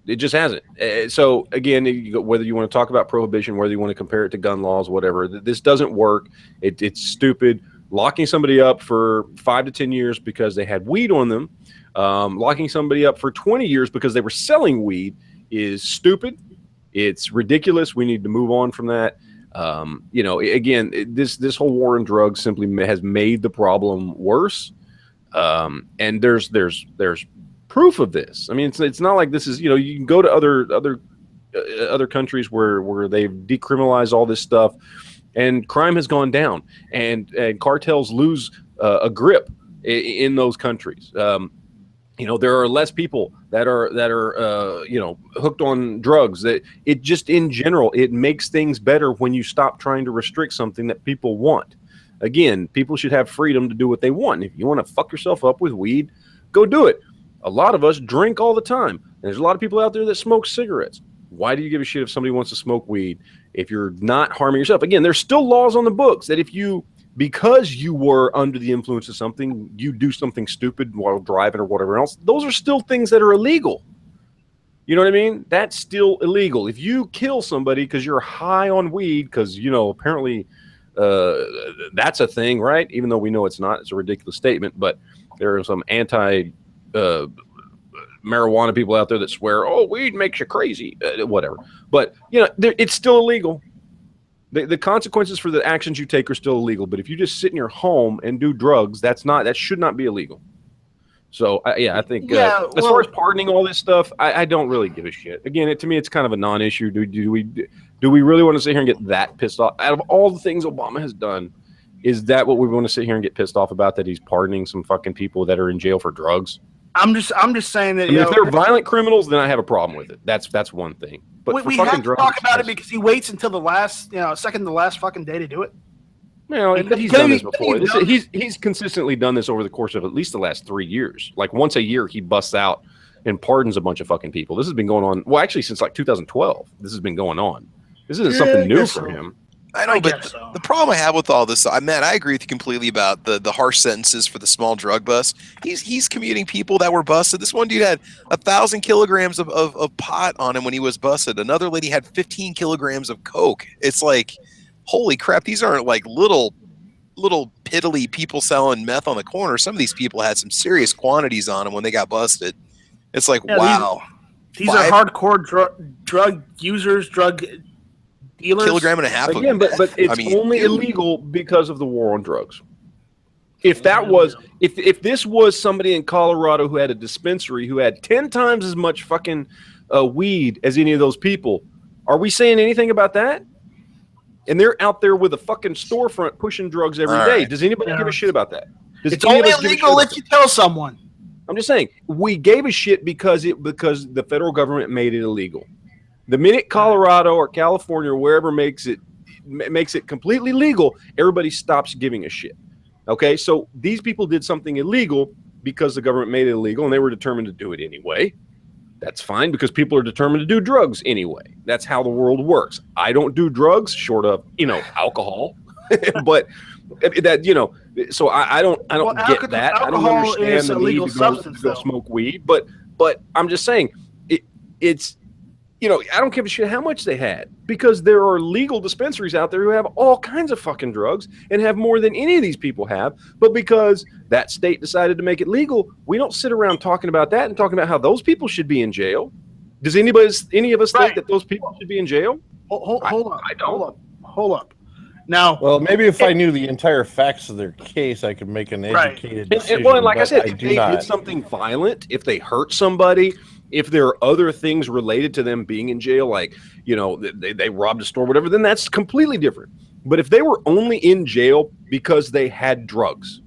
[SPEAKER 5] It just hasn't. So again, whether you want to talk about prohibition, whether you want to compare it to gun laws, whatever, this doesn't work. It's stupid. Locking somebody up for 5 to 10 years because they had weed on them, locking somebody up for 20 years because they were selling weed is stupid. It's ridiculous. We need to move on from that. Again, this whole war on drugs simply has made the problem worse. And there's proof of this. I mean, it's not like this is, you know, you can go to other countries where they've decriminalized all this stuff, and crime has gone down, and cartels lose a grip in those countries. You know, there are less people that are you know, hooked on drugs. That it just in general, it makes things better when you stop trying to restrict something that people want. Again, people should have freedom to do what they want. If you want to fuck yourself up with weed, go do it. A lot of us drink all the time. And there's a lot of people out there that smoke cigarettes. Why do you give a shit if somebody wants to smoke weed if you're not harming yourself? Again, there's still laws on the books that if you, because you were under the influence of something, you do something stupid while driving or whatever else, those are still things that are illegal. You know what I mean? That's still illegal. If you kill somebody because you're high on weed, because, you know, apparently that's a thing, right? Even though we know it's not. It's a ridiculous statement, but there are some anti marijuana people out there that swear, oh, weed makes you crazy, whatever. But, you know, it's still illegal. The consequences for the actions you take are still illegal. But if you just sit in your home and do drugs, that should not be illegal. So, I think as far as pardoning all this stuff, I don't really give a shit. Again, to me, it's kind of a non-issue. Do we really want to sit here and get that pissed off? Out of all the things Obama has done, is that what we want to sit here and get pissed off about, that he's pardoning some fucking people that are in jail for drugs? I'm just saying that, if they're violent criminals, then I have a problem with it. That's one thing. But we have to talk about it because he waits until the last, second to last fucking day to do it. But he's done this before. He's consistently done this over the course of at least the last 3 years. Like once a year, he busts out and pardons a bunch of fucking people. This has been going on. Well, actually, since like 2012, this has been going on. This isn't something new for him.
[SPEAKER 2] I know, but the problem I have with all this, Matt, I agree with you completely about the harsh sentences for the small drug bust. He's commuting people that were busted. This one dude had 1,000 kilograms of pot on him when he was busted. Another lady had 15 kilograms of coke. It's like, holy crap, these aren't like little piddly people selling meth on the corner. Some of these people had some serious quantities on them when they got busted. It's like, wow.
[SPEAKER 1] These are hardcore drug users, drug dealers.
[SPEAKER 2] Kilogram and a half
[SPEAKER 5] again, but it's only illegal because of the war on drugs. If that was, if this was somebody in Colorado who had a dispensary who had 10 times as much fucking weed as any of those people, are we saying anything about that? And they're out there with a fucking storefront pushing drugs every day. Does anybody give a shit about that? It's only illegal if you tell someone. I'm just saying, we gave a shit because the federal government made it illegal. The minute Colorado or California or wherever makes it completely legal, everybody stops giving a shit. Okay, so these people did something illegal because the government made it illegal, and they were determined to do it anyway. That's fine, because people are determined to do drugs anyway. That's how the world works. I don't do drugs short of, alcohol, but that, so I don't get that. I don't understand the need to go smoke weed, but I'm just saying it's, I don't give a shit how much they had, because there are legal dispensaries out there who have all kinds of fucking drugs and have more than any of these people have. But because that state decided to make it legal, we don't sit around talking about that and talking about how those people should be in jail. Does any of us think that those people should be in jail?
[SPEAKER 1] Hold on. I don't. Hold up. Now,
[SPEAKER 6] well, maybe if I knew the entire facts of their case, I could make an educated decision.
[SPEAKER 5] And like I said, if they did something violent, if they hurt somebody, if there are other things related to them being in jail, like, they robbed a store, whatever, then that's completely different. But if they were only in jail because they had drugs,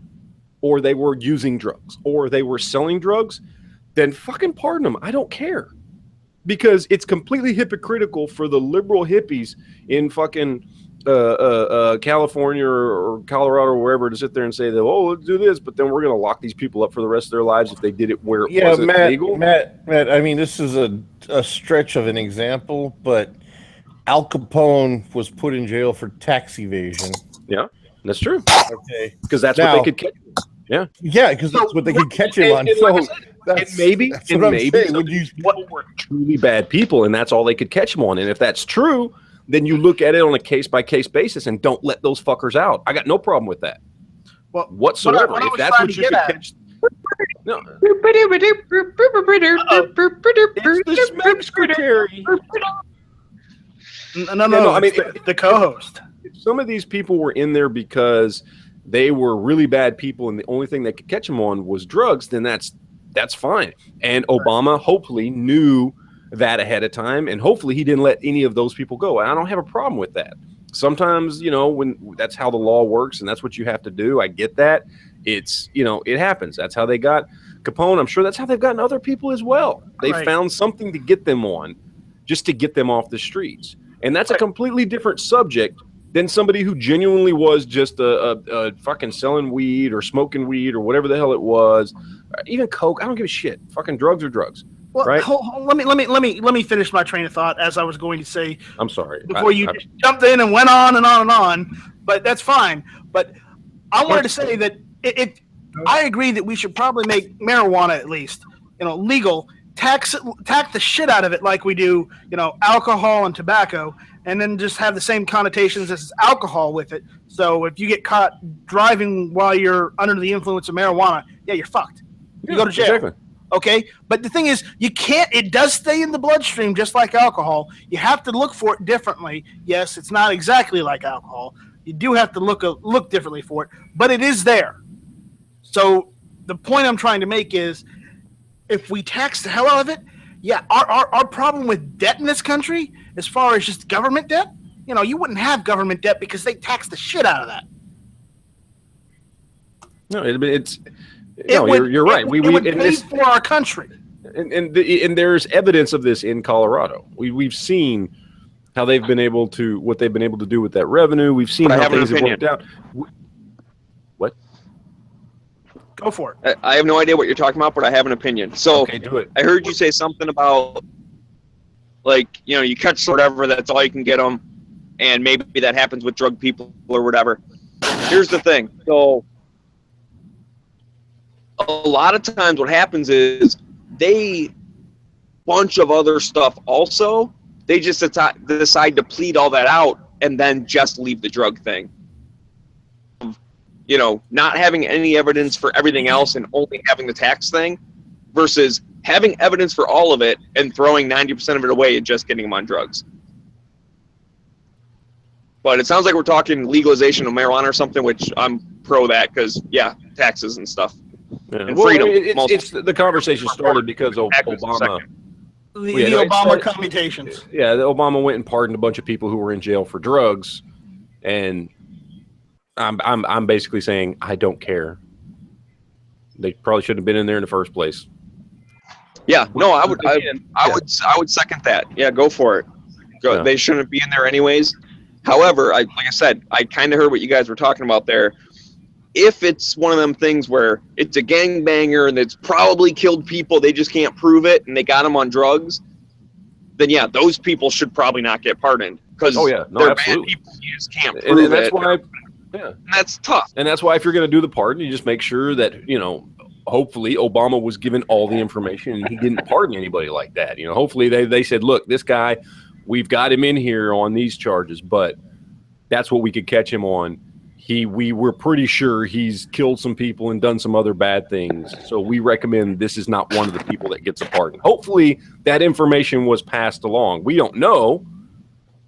[SPEAKER 5] or they were using drugs, or they were selling drugs, then fucking pardon them. I don't care. Because it's completely hypocritical for the liberal hippies in fucking California or Colorado or wherever to sit there and say that, oh, let's do this, but then we're going to lock these people up for the rest of their lives if they did it where it wasn't legal.
[SPEAKER 6] Matt, I mean, this is a stretch of an example, but Al Capone was put in jail for tax evasion.
[SPEAKER 5] Yeah, that's true.
[SPEAKER 6] Okay,
[SPEAKER 5] because that's what they could catch. Yeah,
[SPEAKER 6] because that's what they could catch him on.
[SPEAKER 5] Maybe people were truly bad people, and that's all they could catch him on. And if that's true, then you look at it on a case-by-case basis and don't let those fuckers out. I got no problem with that.
[SPEAKER 1] Well,
[SPEAKER 5] whatsoever. If that's what you could catch. No. It's the Smeg Secretary.
[SPEAKER 1] No. I mean, the co-host.
[SPEAKER 5] If some of these people were in there because they were really bad people and the only thing they could catch them on was drugs, then that's That's fine. And Obama hopefully knew that ahead of time, and hopefully he didn't let any of those people go. And I don't have a problem with that. Sometimes, when that's how the law works and that's what you have to do. I get that. It's, it happens. That's how they got Capone. I'm sure that's how they've gotten other people as well. They found something to get them on, just to get them off the streets. And that's a completely different subject than somebody who genuinely was just a fucking selling weed or smoking weed or whatever the hell it was. Even coke. I don't give a shit. Fucking drugs are drugs.
[SPEAKER 1] Well,
[SPEAKER 5] right?
[SPEAKER 1] Let me finish my train of thought as I was going to say.
[SPEAKER 5] I'm sorry.
[SPEAKER 1] Before you just jumped in and went on and on and on, but that's fine. But I wanted to say that I agree that we should probably make marijuana at least, legal. Tax the shit out of it like we do, alcohol and tobacco, and then just have the same connotations as alcohol with it. So if you get caught driving while you're under the influence of marijuana, yeah, you're fucked. You go to jail.
[SPEAKER 5] Exactly.
[SPEAKER 1] Okay, but the thing is, you can't. It does stay in the bloodstream just like alcohol. You have to look for it differently. Yes, it's not exactly like alcohol. You do have to look differently for it, but it is there. So the point I'm trying to make is, if we tax the hell out of it, yeah, our problem with debt in this country, as far as just government debt, you wouldn't have government debt because they tax the shit out of that.
[SPEAKER 5] No, you're right.
[SPEAKER 1] We would pay for our country.
[SPEAKER 5] And there's evidence of this in Colorado. We've seen how they've been able to do with that revenue. We've seen how things have worked out. What?
[SPEAKER 1] Go for it.
[SPEAKER 3] I have no idea what you're talking about, but I have an opinion. So
[SPEAKER 5] okay, do it.
[SPEAKER 3] I heard you say something about, you catch whatever, that's all you can get them, and maybe that happens with drug people or whatever. Here's the thing. So a lot of times what happens is bunch of other stuff also. They just decide to plead all that out and then just leave the drug thing. Not having any evidence for everything else and only having the tax thing versus having evidence for all of it and throwing 90% of it away and just getting them on drugs. But it sounds like we're talking legalization of marijuana or something, which I'm pro that because, yeah, taxes and stuff.
[SPEAKER 5] Yeah.
[SPEAKER 3] And freedom.
[SPEAKER 5] It's the conversation started because of Obama.
[SPEAKER 1] The Obama commutations.
[SPEAKER 5] Yeah, Obama went and pardoned a bunch of people who were in jail for drugs, and I'm basically saying I don't care. They probably shouldn't have been in there in the first place.
[SPEAKER 3] Yeah, no, I would second that. Yeah, go for it. Go. Yeah. They shouldn't be in there anyways. However, like I said, I kind of heard what you guys were talking about there. If it's one of them things where it's a gangbanger and it's probably killed people, they just can't prove it, and they got them on drugs, then yeah, those people should probably not get pardoned because they're
[SPEAKER 5] absolutely
[SPEAKER 3] bad people. You just can't prove it.
[SPEAKER 5] And that's why,
[SPEAKER 3] and that's tough.
[SPEAKER 5] And that's why if you're going to do the pardon, you just make sure that hopefully Obama was given all the information and he didn't pardon anybody like that. Hopefully they said, look, this guy, we've got him in here on these charges, but that's what we could catch him on. We were pretty sure he's killed some people and done some other bad things. So we recommend this is not one of the people that gets a pardon. Hopefully that information was passed along. We don't know,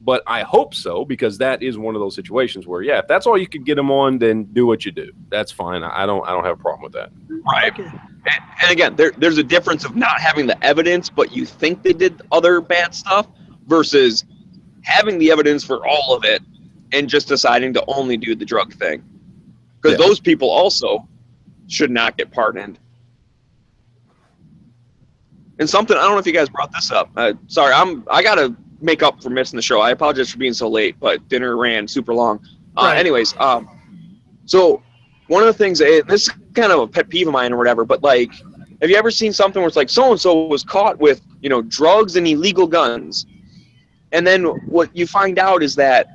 [SPEAKER 5] but I hope so, because that is one of those situations where, yeah, if that's all you could get them on, then do what you do. That's fine. I don't have a problem with that.
[SPEAKER 3] Right. And again, there's a difference of not having the evidence, but you think they did other bad stuff versus having the evidence for all of it and just deciding to only do the drug thing. Because those people also should not get pardoned. And something, I don't know if you guys brought this up. Sorry, I got to make up for missing the show. I apologize for being so late, but dinner ran super long. Anyways, so one of the things, this is kind of a pet peeve of mine or whatever, but like, have you ever seen something where it's like so-and-so was caught with, drugs and illegal guns? And then what you find out is that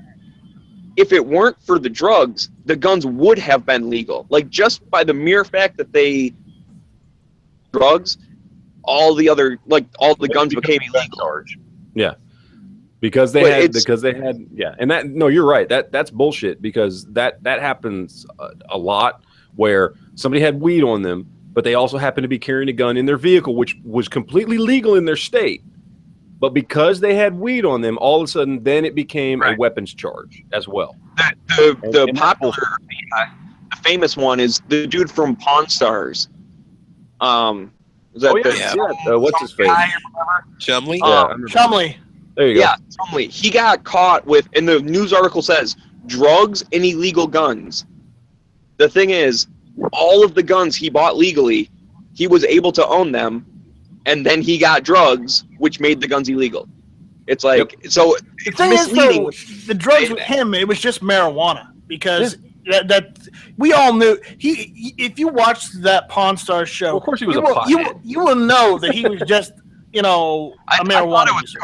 [SPEAKER 3] if it weren't for the drugs, the guns would have been legal. Like just by the mere fact that they drugs, all the guns became illegal.
[SPEAKER 5] Yeah. Because they had, yeah. And that, no, you're right. That's bullshit, because that happens a lot where somebody had weed on them, but they also happened to be carrying a gun in their vehicle, which was completely legal in their state. But because they had weed on them, all of a sudden, then it became a weapons charge as well.
[SPEAKER 3] The popular, the famous one is the dude from Pawn Stars. Is that
[SPEAKER 5] what's his face?
[SPEAKER 3] guy or whatever?
[SPEAKER 2] Chumley?
[SPEAKER 1] Chumley.
[SPEAKER 5] There you go.
[SPEAKER 3] Yeah, Chumley. He got caught with, and the news article says, drugs and illegal guns. The thing is, all of the guns he bought legally, he was able to own them, and then he got drugs, which made the guns illegal. It's like, so
[SPEAKER 1] The thing is, though, the drugs with him, it was just marijuana, because that we all knew. He if you watched that Pawn Stars show,
[SPEAKER 5] Well, of course he was a pothead.
[SPEAKER 1] You will know that he was just, a marijuana user.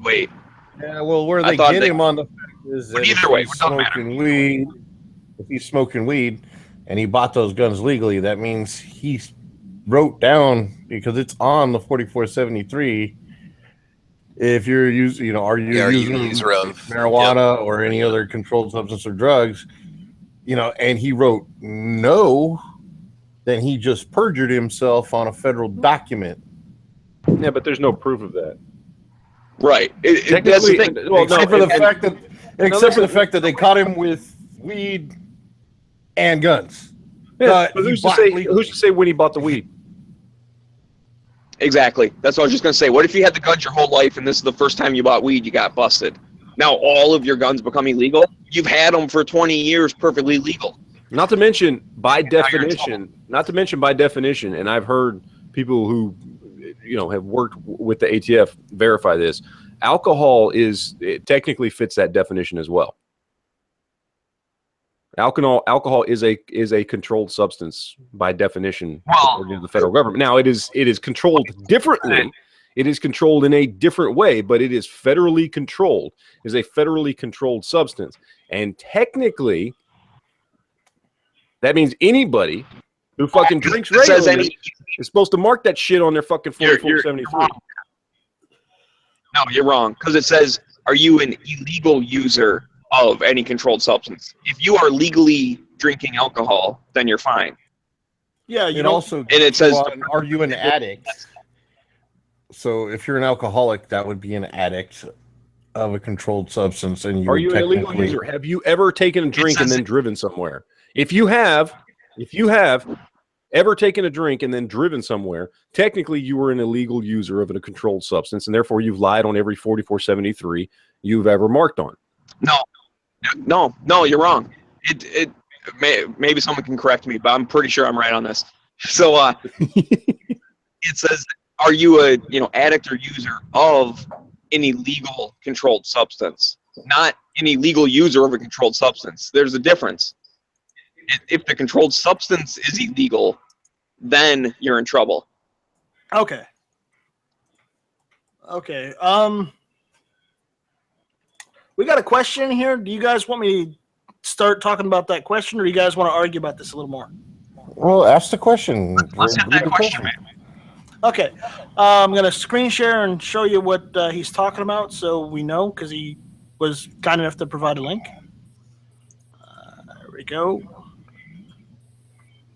[SPEAKER 3] Wait.
[SPEAKER 6] Yeah, well, where they get him on the fact is that
[SPEAKER 3] either way, it doesn't matter.
[SPEAKER 6] smoking weed, if he's smoking weed and he bought those guns legally, that means he wrote down, because it's on the 4473. If you're using, are you using marijuana or any other controlled substance or drugs, and he wrote no, then he just perjured himself on a federal document.
[SPEAKER 5] Yeah, but there's no proof of that.
[SPEAKER 3] Right. That's the thing.
[SPEAKER 6] Well, except for the fact that they caught him with weed and guns.
[SPEAKER 5] Yeah, but who's to say when he bought the weed?
[SPEAKER 3] Exactly. That's what I was just going to say. What if you had the guns your whole life and this is the first time you bought weed, you got busted? Now all of your guns become illegal? You've had them for 20 years perfectly legal.
[SPEAKER 5] Not to mention by definition, and I've heard people who have worked with the ATF verify this, alcohol technically fits that definition as well. Alcohol is a controlled substance by definition according to the federal government. Now it is controlled differently. It is controlled in a different way, but it is federally controlled. It is a federally controlled substance, and technically, that means anybody who fucking drinks regularly is supposed to mark that shit on their fucking 4473.
[SPEAKER 3] No, you're wrong, because it says, "Are you an illegal user of any controlled substance?" If you are legally drinking alcohol, then you're fine.
[SPEAKER 1] Yeah,
[SPEAKER 3] it says,
[SPEAKER 6] "Are you an addict?" So if you're an alcoholic, that would be an addict of a controlled substance. And
[SPEAKER 5] are you an illegal user? Have you ever taken a drink and then driven somewhere? If you have ever taken a drink and then driven somewhere, technically you were an illegal user of a controlled substance, and therefore you've lied on every 4473 you've ever marked on.
[SPEAKER 3] No, you're wrong. Maybe someone can correct me, but I'm pretty sure I'm right on this. So it says, "Are you a addict or user of any legal controlled substance?" Not any legal user of a controlled substance. There's a difference. If the controlled substance is illegal, then you're in trouble.
[SPEAKER 1] Okay. We got a question here. Do you guys want me to start talking about that question, or do you guys want to argue about this a little more?
[SPEAKER 6] Well, ask the question.
[SPEAKER 3] Let's hit that question, man.
[SPEAKER 1] Okay. I'm going to screen share and show you what he's talking about so we know, because he was kind enough to provide a link. There we go.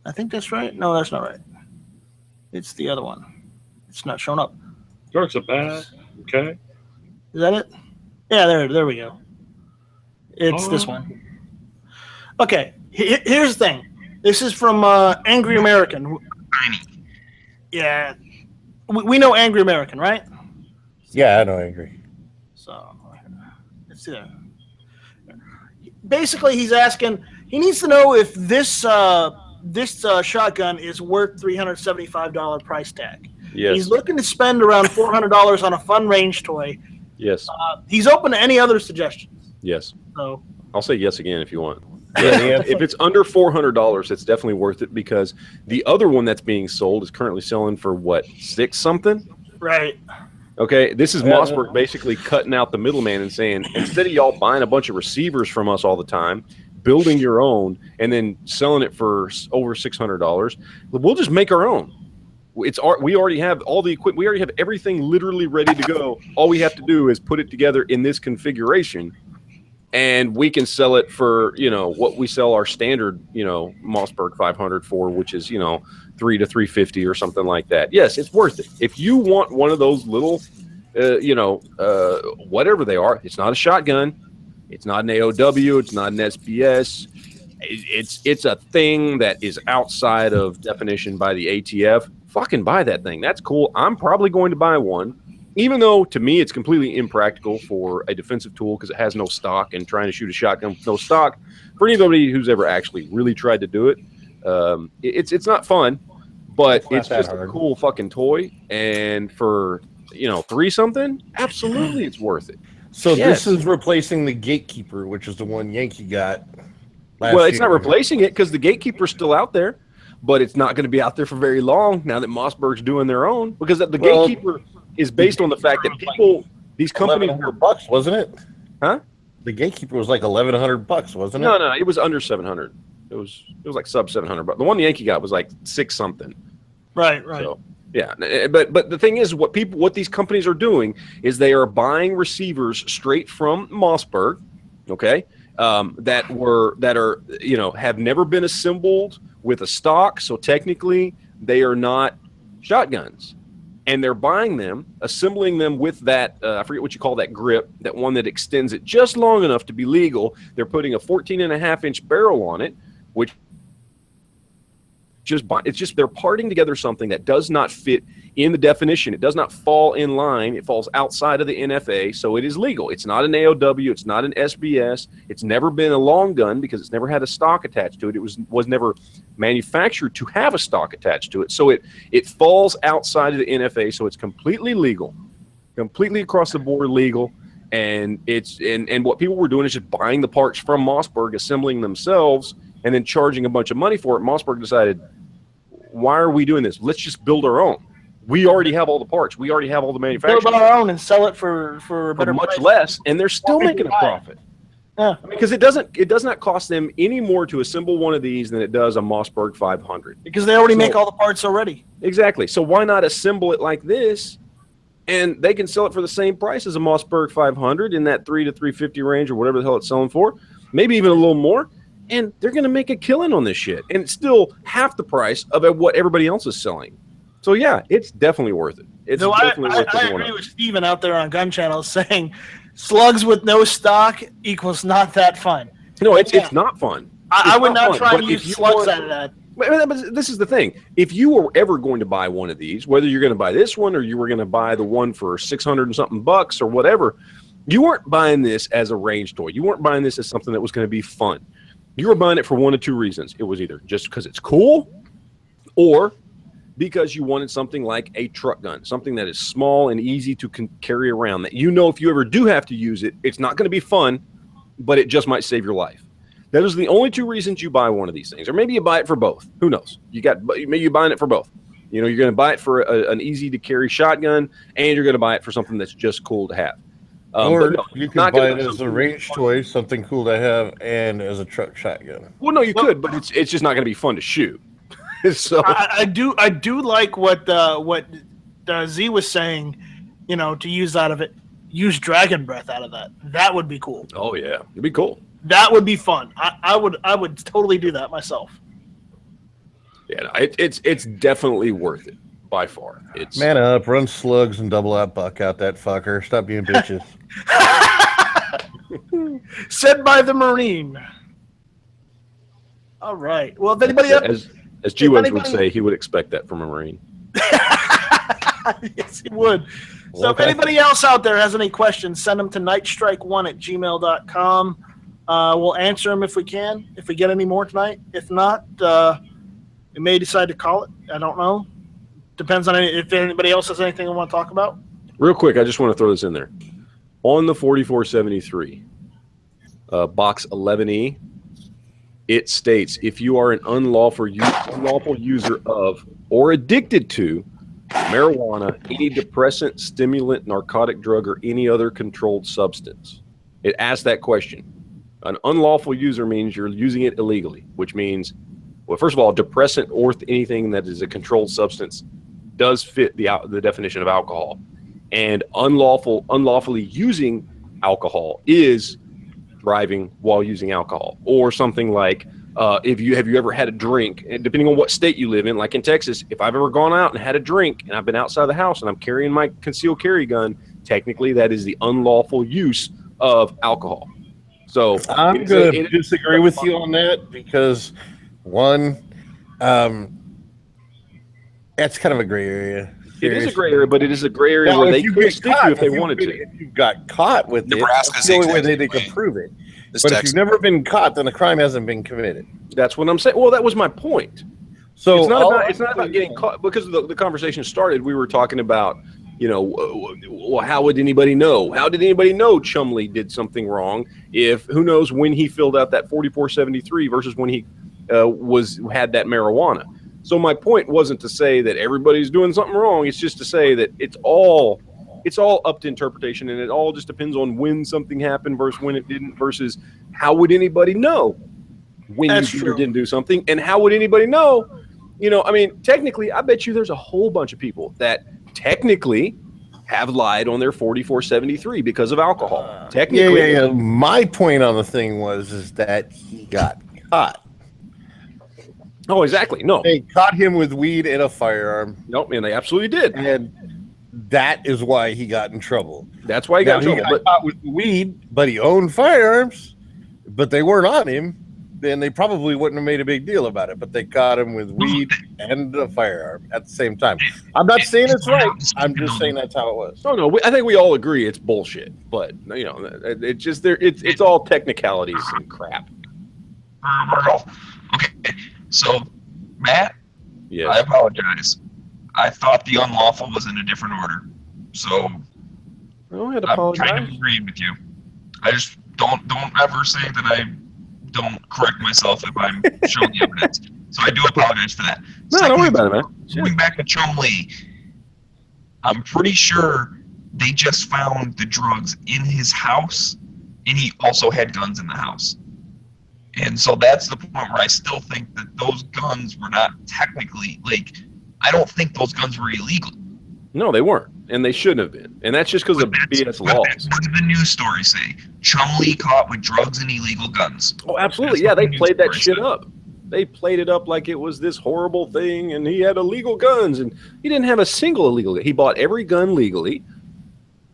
[SPEAKER 1] I think that's right. No, that's not right. It's the other one. It's not showing up.
[SPEAKER 4] Drugs are bad. Okay.
[SPEAKER 1] Is that it? Yeah, there we go. It's this one. Okay, here's the thing. This is from Angry American. Yeah. We know Angry American, right?
[SPEAKER 6] Yeah, I know Angry.
[SPEAKER 1] So, let's see that. Basically, he's asking, he needs to know if this shotgun is worth $375 price tag.
[SPEAKER 5] Yes.
[SPEAKER 1] He's looking to spend around $400 on a fun range toy.
[SPEAKER 5] Yes.
[SPEAKER 1] He's open to any other suggestions.
[SPEAKER 5] Yes.
[SPEAKER 1] So
[SPEAKER 5] I'll say yes again if you want. If it's under $400, it's definitely worth it, because the other one that's being sold is currently selling for what, $6 something?
[SPEAKER 1] Right.
[SPEAKER 5] Okay, this is Mossberg basically cutting out the middleman and saying, instead of y'all buying a bunch of receivers from us all the time, building your own and then selling it for over $600, we'll just make our own. We already have all the equipment. We already have everything literally ready to go. All we have to do is put it together in this configuration, and we can sell it for, what we sell our standard, Mossberg 500 for, which is, $300 to $350 or something like that. Yes, it's worth it. If you want one of those little, whatever they are, it's not a shotgun, it's not an AOW, it's not an SBS. It's a thing that is outside of definition by the ATF. fucking buy that thing. That's cool. I'm probably going to buy one, even though to me it's completely impractical for a defensive tool because it has no stock, and trying to shoot a shotgun with no stock for anybody who's ever actually really tried to do it, it's not fun, but it's just a cool fucking toy. And for 3 something, absolutely it's worth it.
[SPEAKER 6] So this is replacing the Gatekeeper, which is the one Yankee got last
[SPEAKER 5] Well, it's
[SPEAKER 6] year.
[SPEAKER 5] not replacing it because the Gatekeeper's still out there, but it's not going to be out there for very long now that Mossberg's doing their own, because the Gatekeeper is based on the fact that these companies
[SPEAKER 6] $1,100, wasn't it?
[SPEAKER 5] Huh?
[SPEAKER 6] The Gatekeeper was like $1,100, wasn't it?
[SPEAKER 5] No, it was under 700. It was like sub 700, but the one the Yankee got was like 6 something.
[SPEAKER 1] Right.
[SPEAKER 5] So, yeah, but the thing is, what these companies are doing is they are buying receivers straight from Mossberg, okay, that have never been assembled with a stock, so technically they are not shotguns, and they're buying them, assembling them with that I forget what you call that grip, that one that extends it just long enough to be legal. They're putting a 14.5-inch barrel on it, which it's just they're parting together something that does not fit in the definition. It does not fall in line. It falls outside of the NFA, so it is legal. It's not an AOW. It's not an SBS. It's never been a long gun because it's never had a stock attached to it. It was never manufactured to have a stock attached to it. So it falls outside of the NFA, so it's completely legal, completely across the board legal. And and what people were doing is just buying the parts from Mossberg, assembling themselves, and then charging a bunch of money for it. Mossberg decided, why are we doing this? Let's just build our own. We already have all the parts. We already have all the manufacturing.
[SPEAKER 1] Build our own and sell it for a better
[SPEAKER 5] much
[SPEAKER 1] price.
[SPEAKER 5] less, and they're still making a profit.
[SPEAKER 1] Yeah,
[SPEAKER 5] because it does not cost them any more to assemble one of these than it does a Mossberg 500.
[SPEAKER 1] because they already make all the parts already.
[SPEAKER 5] Exactly. So why not assemble it like this, and they can sell it for the same price as a Mossberg 500 in that $300 to $350 range or whatever the hell it's selling for, maybe even a little more. And they're going to make a killing on this shit, and it's still half the price of what everybody else is selling. So yeah, it's definitely worth it. It's definitely worth it.
[SPEAKER 1] I agree with Steven out there on Gun Channel saying slugs with no stock equals not that fun.
[SPEAKER 5] No, it's not fun.
[SPEAKER 1] I would not try and
[SPEAKER 5] But
[SPEAKER 1] use slugs out of that.
[SPEAKER 5] But this is the thing. If you were ever going to buy one of these, whether you're going to buy this one or you were going to buy the one for 600 and something bucks or whatever, you weren't buying this as a range toy. You weren't buying this as something that was going to be fun. You were buying it for one of two reasons. It was either just because it's cool, or because you wanted something like a truck gun, something that is small and easy to carry around, that if you ever do have to use it, it's not going to be fun, but it just might save your life. Those are the only two reasons you buy one of these things. Or maybe you buy it for both. Who knows? Maybe you're buying it for both. You're going to buy it for an easy to carry shotgun, and you're going to buy it for something that's just cool to have.
[SPEAKER 6] Or you could buy it as a range toy, something cool to have, and as a truck shotgun.
[SPEAKER 5] Well, no, you could, but it's just not going to be fun to shoot. So
[SPEAKER 1] I do like what Z was saying, to use out of it. Use dragon breath out of that. That would be cool.
[SPEAKER 5] Oh yeah, it'd be cool.
[SPEAKER 1] That would be fun. I would totally do that myself.
[SPEAKER 5] Yeah, it's definitely worth it by far. It's
[SPEAKER 6] Man up, run slugs and double out buck out that fucker. Stop being bitches.
[SPEAKER 1] Said by the Marine. All right. Well, if anybody
[SPEAKER 5] as G-Webs would say, he would expect that from a Marine.
[SPEAKER 1] Yes, he would. So if anybody else out there has any questions, send them to nightstrike1@gmail.com. We'll answer them if we can, if we get any more tonight. If not, we may decide to call it. I don't know. Depends on if anybody else has anything they want to talk about.
[SPEAKER 5] Real quick, I just want to throw this in there. On the 4473, box 11E, it states, if you are an unlawful user of or addicted to marijuana, any depressant, stimulant, narcotic drug, or any other controlled substance. It asks that question. An unlawful user means you're using it illegally, which means, well, first of all, depressant or anything that is a controlled substance does fit the definition of alcohol. And unlawfully using alcohol is driving while using alcohol, or something like have you ever had a drink, and depending on what state you live in, like in Texas, if I've ever gone out and had a drink and I've been outside the house and I'm carrying my concealed carry gun, technically that is the unlawful use of alcohol. So
[SPEAKER 6] I'm going to disagree with you on that because, one, That's kind of a gray area.
[SPEAKER 5] It is a gray area, but it is a gray area
[SPEAKER 6] Now,
[SPEAKER 5] where
[SPEAKER 6] if
[SPEAKER 5] they
[SPEAKER 6] you
[SPEAKER 5] could
[SPEAKER 6] get
[SPEAKER 5] stick
[SPEAKER 6] caught,
[SPEAKER 5] you if they wanted to.
[SPEAKER 6] If you got caught with
[SPEAKER 2] Nebraska's
[SPEAKER 6] it, that's the only way
[SPEAKER 2] exactly
[SPEAKER 6] they
[SPEAKER 2] the
[SPEAKER 6] could
[SPEAKER 2] way.
[SPEAKER 6] prove it.
[SPEAKER 2] This
[SPEAKER 6] But if
[SPEAKER 2] text-
[SPEAKER 6] you've never been caught, then the crime hasn't been committed.
[SPEAKER 5] That's what I'm saying. Well, that was my point.
[SPEAKER 6] So
[SPEAKER 5] It's not about getting caught, because the conversation started. We were talking about, well, how would anybody know? How did anybody know Chumley did something wrong? If who knows when he filled out that 4473 versus when he had that marijuana. So my point wasn't to say that everybody's doing something wrong. It's just to say that it's all up to interpretation, and it all just depends on when something happened versus when it didn't, versus how would anybody know when
[SPEAKER 1] That's
[SPEAKER 5] you did or
[SPEAKER 1] true.
[SPEAKER 5] didn't do something, and how would anybody know? I mean, technically, I bet you there's a whole bunch of people that technically have lied on their 4473 because of alcohol. Technically,
[SPEAKER 6] yeah. My point on the thing is that he got caught.
[SPEAKER 5] Oh, exactly. No,
[SPEAKER 6] They caught him with weed and a firearm,
[SPEAKER 5] nope, and they absolutely did.
[SPEAKER 6] and that is why he got in trouble.
[SPEAKER 5] That's why he got in trouble. But
[SPEAKER 6] caught with weed, but he owned firearms, but they weren't on him. Then they probably wouldn't have made a big deal about it. But they caught him with weed and a firearm at the same time. I'm not saying it's right. I'm just saying that's how it was.
[SPEAKER 5] no, I think we all agree it's bullshit. But it's just it's all technicalities and crap.
[SPEAKER 3] Okay, so Matt,
[SPEAKER 5] Yeah.
[SPEAKER 3] I apologize. I thought the unlawful was in a different order, so
[SPEAKER 5] Oh, I had to
[SPEAKER 3] I'm
[SPEAKER 5] apologize.
[SPEAKER 3] kind of agreeing with you. I just don't ever say that I don't correct myself if I'm showing the evidence. So I do apologize for that.
[SPEAKER 5] No, don't worry about it, man.
[SPEAKER 3] Going back to Chumley, I'm pretty sure they just found the drugs in his house, and he also had guns in the house. And so that's the point where I still think that those guns were not technically, I don't think those guns were illegal.
[SPEAKER 5] No, they weren't, and they shouldn't have been. And that's just because of BS laws.
[SPEAKER 3] What did the news story say? Chumley caught with drugs and illegal guns.
[SPEAKER 5] Oh, absolutely.
[SPEAKER 3] That's
[SPEAKER 5] Yeah,
[SPEAKER 3] what
[SPEAKER 5] they
[SPEAKER 3] the news
[SPEAKER 5] played that
[SPEAKER 3] story
[SPEAKER 5] shit
[SPEAKER 3] said.
[SPEAKER 5] up. They played it up like it was this horrible thing, and he had illegal guns, and he didn't have a single illegal gun. He bought every gun legally,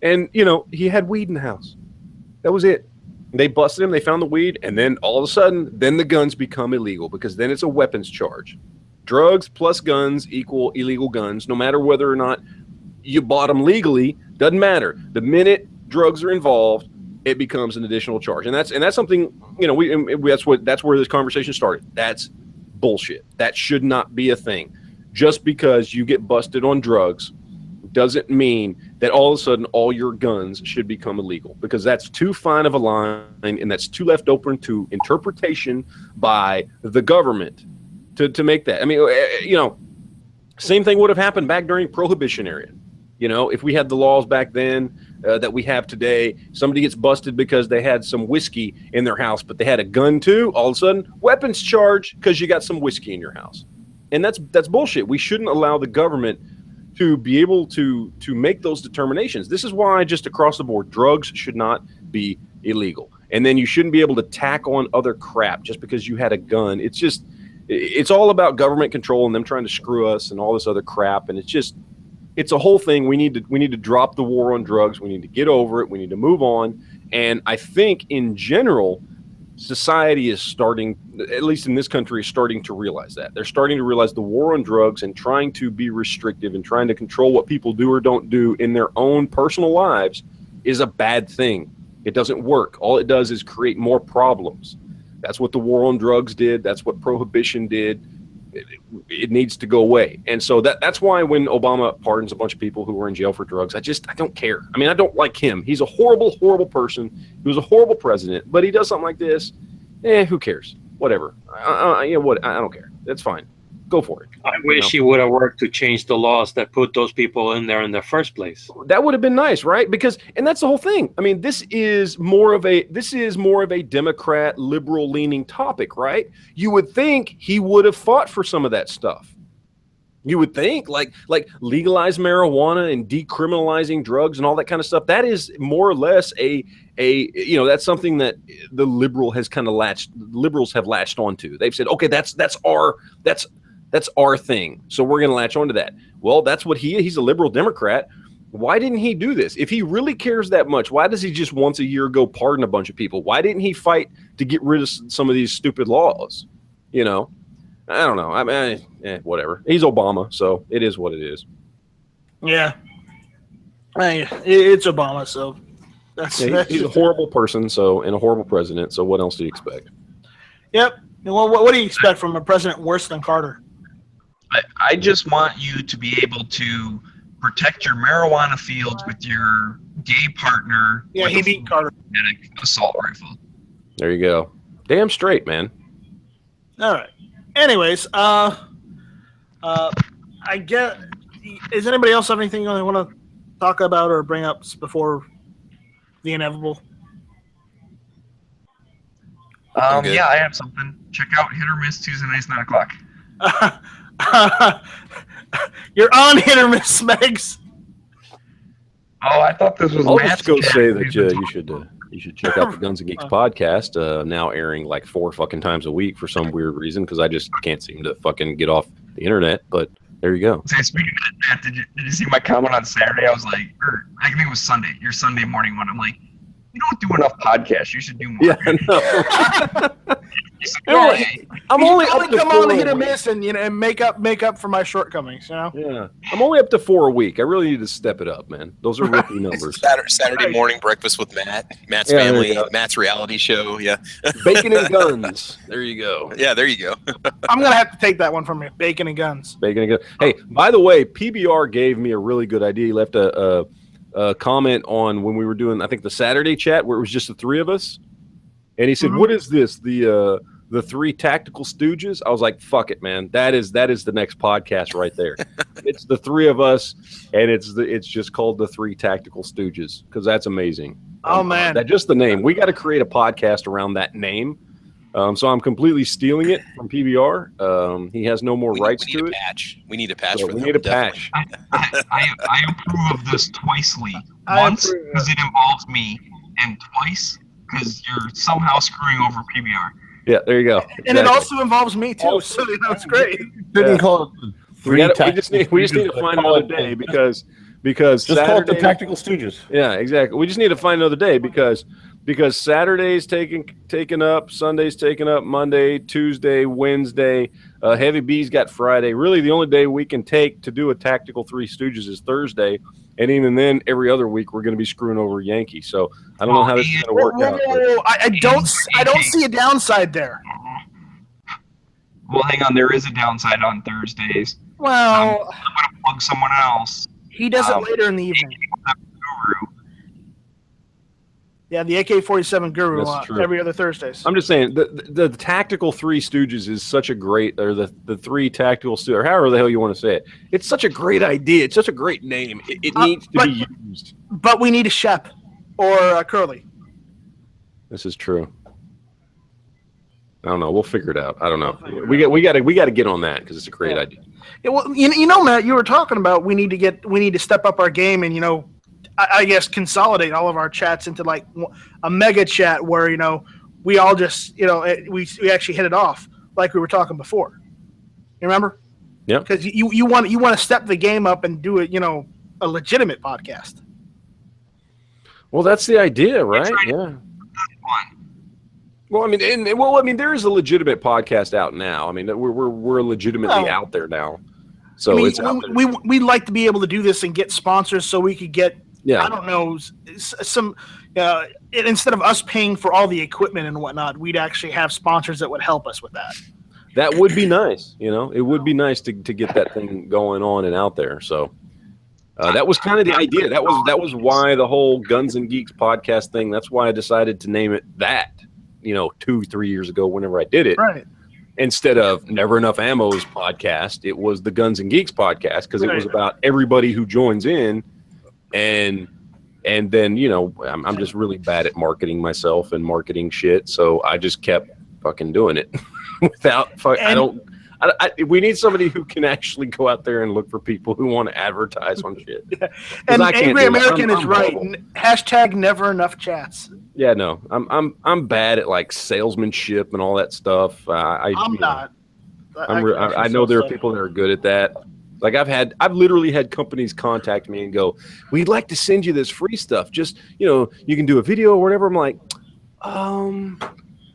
[SPEAKER 5] and, he had weed in the house. That was it. They busted him, they found the weed, and then all of a sudden, then the guns become illegal, because then it's a weapons charge. Drugs plus guns equal illegal guns, no matter whether or not you bought them legally, doesn't matter. The minute drugs are involved, it becomes an additional charge, and that's something that's where this conversation started. That's bullshit. That should not be a thing. Just because you get busted on drugs doesn't mean that all of a sudden all your guns should become illegal, because that's too fine of a line, and that's too left open to interpretation by the government to make that. I mean, same thing would have happened back during Prohibition era. If we had the laws back then that we have today, somebody gets busted because they had some whiskey in their house, but they had a gun too, all of a sudden, weapons charge because you got some whiskey in your house. And that's bullshit. We shouldn't allow the government to be able to make those determinations. This is why, just across the board, drugs should not be illegal. And then you shouldn't be able to tack on other crap just because you had a gun. It's all about government control and them trying to screw us and all this other crap. And it's a whole thing. We need to drop the war on drugs. We need to get over it. We need to move on. And I think in general, society is starting, at least in this country, is starting to realize that. They're starting to realize the war on drugs and trying to be restrictive and trying to control what people do or don't do in their own personal lives is a bad thing. It doesn't work. All it does is create more problems. That's what the war on drugs did. That's what Prohibition did. It needs to go away. And so that's why when Obama pardons a bunch of people who were in jail for drugs, I don't care. I mean, I don't like him. He's a horrible, horrible person. He was a horrible president, but he does something like this. Who cares? Whatever. I don't care. That's fine. Go for it.
[SPEAKER 4] I wish he would have worked to change the laws that put those people in there in the first place.
[SPEAKER 5] That would have been nice, right? And that's the whole thing. I mean, this is more of a Democrat, liberal leaning topic, right? You would think he would have fought for some of that stuff. You would think like legalize marijuana and decriminalizing drugs and all that kind of stuff. That is more or less that's something that the liberals have latched onto. They've said, okay, that's our thing. So we're going to latch onto that. Well, that's what he's a liberal Democrat. Why didn't he do this? If he really cares that much, why does he just once a year go pardon a bunch of people? Why didn't he fight to get rid of some of these stupid laws? I don't know. I mean, whatever. He's Obama, so it is what it is.
[SPEAKER 1] Yeah. Hey, it's Obama, so that's
[SPEAKER 5] He's a horrible person, and a horrible president. So what else do you expect?
[SPEAKER 1] Yep. Well, what do you expect from a president worse than Carter?
[SPEAKER 3] I just want you to be able to protect your marijuana fields with your gay partner.
[SPEAKER 1] Yeah, he beat Carter.
[SPEAKER 3] Assault rifle.
[SPEAKER 5] There you go. Damn straight, man.
[SPEAKER 1] All right. Anyways, I get. Does anybody else have anything they want to talk about or bring up before the inevitable?
[SPEAKER 3] Yeah, I have something. Check out Hit or Miss Tuesday nights 9 o'clock.
[SPEAKER 1] You're on Hit or Miss, Megs.
[SPEAKER 3] Oh, I thought this was.
[SPEAKER 5] I'll just go say that you should check out the Guns and Geeks podcast. Now airing like 4 fucking times a week for some weird reason because I just can't seem to fucking get off the internet. But there you go.
[SPEAKER 3] Say, speaking of that, did you see my comment on Saturday? I was like, I think it was Sunday. Your Sunday morning one. I'm like, you don't do enough podcasts. You should do more.
[SPEAKER 5] Yeah, no. I'm only up to
[SPEAKER 1] come
[SPEAKER 5] 4
[SPEAKER 1] on Hit or
[SPEAKER 5] a week.
[SPEAKER 1] Miss and make up for my shortcomings. You know.
[SPEAKER 5] Yeah, I'm only up to 4 a week. I really need to step it up, man. Those are rookie numbers.
[SPEAKER 2] Saturday morning breakfast with Matt's
[SPEAKER 5] Yeah, there
[SPEAKER 2] family,
[SPEAKER 5] you go.
[SPEAKER 2] Matt's reality show. Yeah,
[SPEAKER 5] Bacon and guns. There you go.
[SPEAKER 2] yeah. There you go.
[SPEAKER 1] I'm gonna have to take that one from you. Bacon and guns.
[SPEAKER 5] Bacon and guns. Hey, by the way, PBR gave me a really good idea. He left a comment on when we were doing, I think, the Saturday chat where it was just the 3 of us, and he said, "What is this? The 3 Tactical Stooges?" I was like, "Fuck it, man. That is the next podcast right there. It's the 3 of us, and it's just called the 3 Tactical Stooges because that's amazing."
[SPEAKER 1] Oh man,
[SPEAKER 5] that just the name. We got to create a podcast around that name. So I'm completely stealing it from PBR. He has no more rights to it.
[SPEAKER 2] We need a patch.
[SPEAKER 5] So
[SPEAKER 2] for
[SPEAKER 5] we
[SPEAKER 2] them,
[SPEAKER 5] need a
[SPEAKER 2] definitely.
[SPEAKER 5] patch.
[SPEAKER 3] I approve of this twicely. Once because it involves me, and twice because you're somehow screwing over PBR.
[SPEAKER 5] Yeah, there you go.
[SPEAKER 1] and it also involves me too. So it's great.
[SPEAKER 6] Didn't call it the
[SPEAKER 5] We just need to find another day because
[SPEAKER 6] just
[SPEAKER 5] Saturday,
[SPEAKER 6] call it the Tactical Stooges.
[SPEAKER 5] Yeah, exactly. We just need to find another day because Saturday's taken up, Sunday's taken up, Monday, Tuesday, Wednesday. Heavy B's got Friday. Really, the only day we can take to do a Tactical 3 Stooges is Thursday, and even then, every other week we're going to be screwing over Yankee. So I don't know how this is going to work out.
[SPEAKER 1] I don't see a downside there.
[SPEAKER 3] Well, hang on. There is a downside on Thursdays.
[SPEAKER 1] Well,
[SPEAKER 3] I'm going to plug someone else.
[SPEAKER 1] he does it later in the evening.
[SPEAKER 3] Guru.
[SPEAKER 1] Yeah, the AK-47 Guru
[SPEAKER 5] That's true.
[SPEAKER 1] every other Thursdays.
[SPEAKER 5] I'm just saying the Tactical 3 Stooges is such a great, or the 3 Tactical Stooges, or however the hell you want to say it. It's such a great idea. It's such a great name. It needs to be used.
[SPEAKER 1] But we need a Shep or a Curly.
[SPEAKER 5] This is true. I don't know. We'll figure it out. I don't know. We got to get on that because it's a great idea.
[SPEAKER 1] Yeah, well, you know, Matt, you were talking about we need to step up our game and I guess consolidate all of our chats into like a mega chat where we all just we actually hit it off like we were talking before. You remember?
[SPEAKER 5] Yeah.
[SPEAKER 1] Because you want to step the game up and do it a legitimate podcast.
[SPEAKER 5] Well, that's the idea, right? Yeah. Well, I mean, there is a legitimate podcast out now. I mean, we're legitimately out there now. So it's out there.
[SPEAKER 1] We'd like to be able to do this and get sponsors so we could get.
[SPEAKER 5] Yeah.
[SPEAKER 1] I don't know, some instead of us paying for all the equipment and whatnot, we'd actually have sponsors that would help us with that.
[SPEAKER 5] That would be nice. It would be nice to get that thing going on and out there. So that was kind of the idea. That was why the whole Guns and Geeks podcast thing. That's why I decided to name it that. 2-3 years ago, whenever I did it,
[SPEAKER 1] right?
[SPEAKER 5] Instead of Never Enough Ammo's podcast, it was the Guns and Geeks podcast because it was about everybody who joins in. And then I'm just really bad at marketing myself and marketing shit, so I just kept fucking doing it we need somebody who can actually go out there and look for people who want to advertise on shit.
[SPEAKER 1] Yeah. And Angry American is right. #, never enough chats.
[SPEAKER 5] Yeah, no, I'm bad at like salesmanship and all that stuff. I'm
[SPEAKER 1] not.
[SPEAKER 5] I know there are people that are good at that. Like I've literally had companies contact me and go, "We'd like to send you this free stuff. Just you can do a video or whatever." I'm like,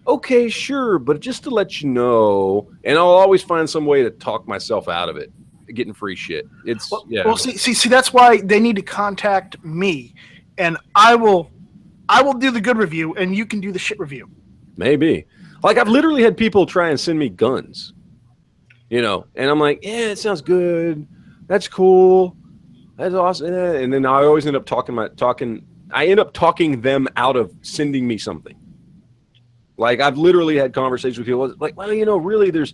[SPEAKER 5] okay, sure, but just to let you know, and I'll always find some way to talk myself out of it, getting free shit. It's
[SPEAKER 1] Well, see, that's why they need to contact me, and I will do the good review, and you can do the shit review.
[SPEAKER 5] maybe. Like I've literally had people try and send me guns, and I'm like, yeah, it sounds good. That's cool. That's awesome. And then I always end up talking them out of sending me something. Like I've literally had conversations with people like, well, really there's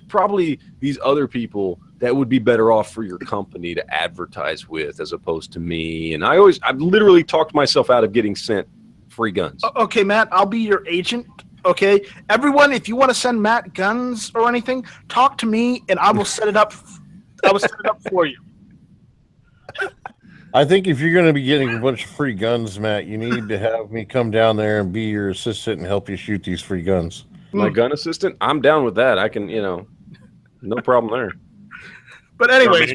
[SPEAKER 5] probably these other people that would be better off for your company to advertise with as opposed to me. And I've literally talked myself out of getting sent free guns.
[SPEAKER 1] Okay, Matt, I'll be your agent. Okay, everyone, if you want to send Matt guns or anything, talk to me and I will set it up. I will set it up for you.
[SPEAKER 6] I think if you're going to be getting a bunch of free guns, Matt, you need to have me come down there and be your assistant and help you shoot these free guns.
[SPEAKER 5] My gun assistant, I'm down with that. I can, no problem there.
[SPEAKER 1] But anyways,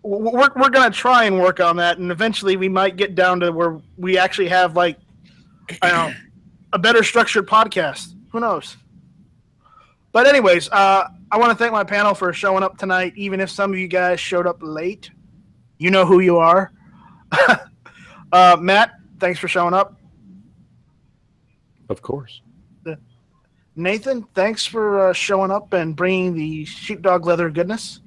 [SPEAKER 1] we're going to try and work on that, and eventually we might get down to where we actually have, like, I don't know, a better structured podcast. Who knows? But anyways, I want to thank my panel for showing up tonight, even if some of you guys showed up late. You know who you are. Matt, thanks for showing up.
[SPEAKER 5] Of course.
[SPEAKER 1] Nathan, thanks for showing up and bringing the sheepdog leather goodness.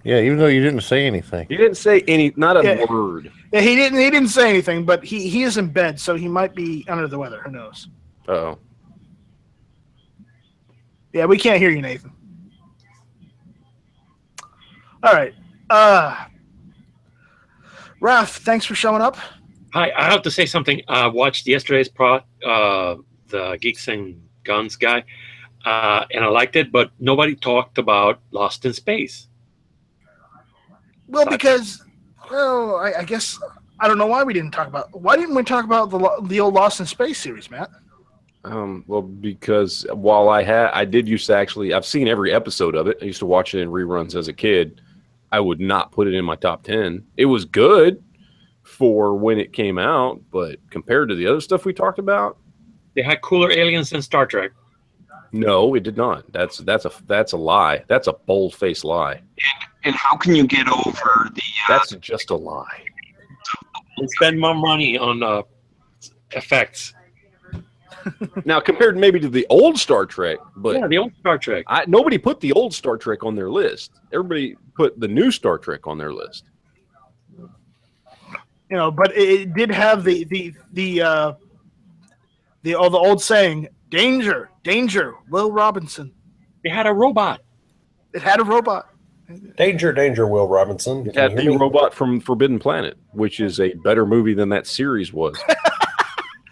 [SPEAKER 6] Yeah, even though you didn't say anything.
[SPEAKER 5] You didn't say not a word.
[SPEAKER 1] Yeah, he didn't say anything, but he is in bed, so he might be under the weather. Who knows?
[SPEAKER 5] Uh-oh.
[SPEAKER 1] Yeah, we can't hear you, Nathan. All right. Raph, thanks for showing up.
[SPEAKER 4] Hi, I have to say something. I watched yesterday's the Geeks and Guns guy, and I liked it, but nobody talked about Lost in Space.
[SPEAKER 1] Well, I guess I don't know why we didn't talk about. Why didn't we talk about the old Lost in Space series, Matt?
[SPEAKER 5] Well, because while I did used to actually, I've seen every episode of it. I used to watch it in reruns as a kid. I would not put it in my top 10. It was good for when it came out, but compared to the other stuff we talked about,
[SPEAKER 4] they had cooler aliens than Star Trek.
[SPEAKER 5] No, it did not. That's a lie. That's a bold-faced lie.
[SPEAKER 3] And how can you get over the?
[SPEAKER 5] That's just a lie.
[SPEAKER 4] And spend more money on effects.
[SPEAKER 5] Now, compared maybe to the old Star Trek, but
[SPEAKER 4] yeah, the old Star Trek.
[SPEAKER 5] Nobody put the old Star Trek on their list. Everybody put the new Star Trek on their list.
[SPEAKER 1] But it did have the old saying, "Danger, danger, Will Robinson."
[SPEAKER 4] They had a robot.
[SPEAKER 1] It had a robot.
[SPEAKER 7] Danger, danger, Will Robinson.
[SPEAKER 5] It had the robot from Forbidden Planet, which is a better movie than that series was.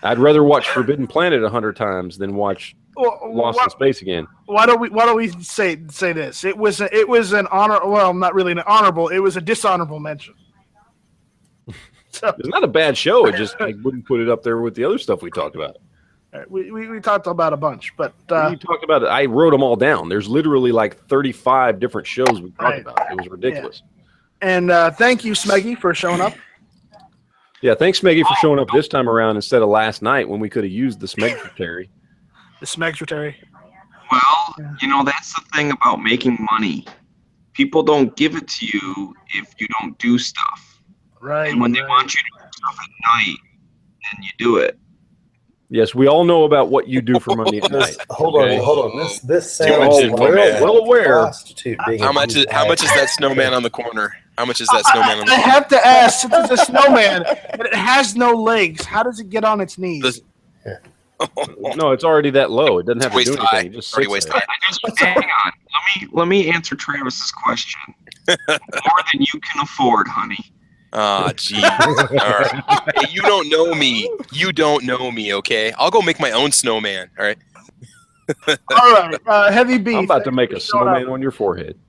[SPEAKER 5] I'd rather watch Forbidden Planet 100 times than watch Lost in Space again.
[SPEAKER 1] Why don't we say this? It was an honor. Well, not really an honorable. It was a dishonorable mention. So
[SPEAKER 5] it's not a bad show. It just I wouldn't put it up there with the other stuff we talked about.
[SPEAKER 1] We talked about a bunch, but
[SPEAKER 5] we talked about it. I wrote them all down. There's literally like 35 different shows we talked about. It was ridiculous.
[SPEAKER 1] Yeah. And thank you, Smeggy, for showing up.
[SPEAKER 5] Yeah, thanks, Smeggy, for showing up this time around instead of last night when we could have used the Smegtary.
[SPEAKER 1] The Smegtary.
[SPEAKER 3] Well, that's the thing about making money. People don't give it to you if you don't do stuff.
[SPEAKER 1] Right.
[SPEAKER 3] And when they want you to do stuff at night, then you do it.
[SPEAKER 5] Yes, we all know about what you do for money at night.
[SPEAKER 7] Hold on. This sounds
[SPEAKER 5] well aware.
[SPEAKER 2] How much is that snowman on the corner? How much is that snowman on the
[SPEAKER 1] I
[SPEAKER 2] corner?
[SPEAKER 1] have to ask, since it's a snowman, but it has no legs, how does it get on its knees?
[SPEAKER 5] No, it's already that low. It doesn't have to do anything. It just
[SPEAKER 2] already
[SPEAKER 5] sits there.
[SPEAKER 3] Hang on. Let me answer Travis's question. More than you can afford, honey.
[SPEAKER 2] Ah, geez. All right. Hey, you don't know me. You don't know me, okay? I'll go make my own snowman, all right?
[SPEAKER 1] All right. Heavy beef.
[SPEAKER 5] I'm about to make a snowman on your forehead.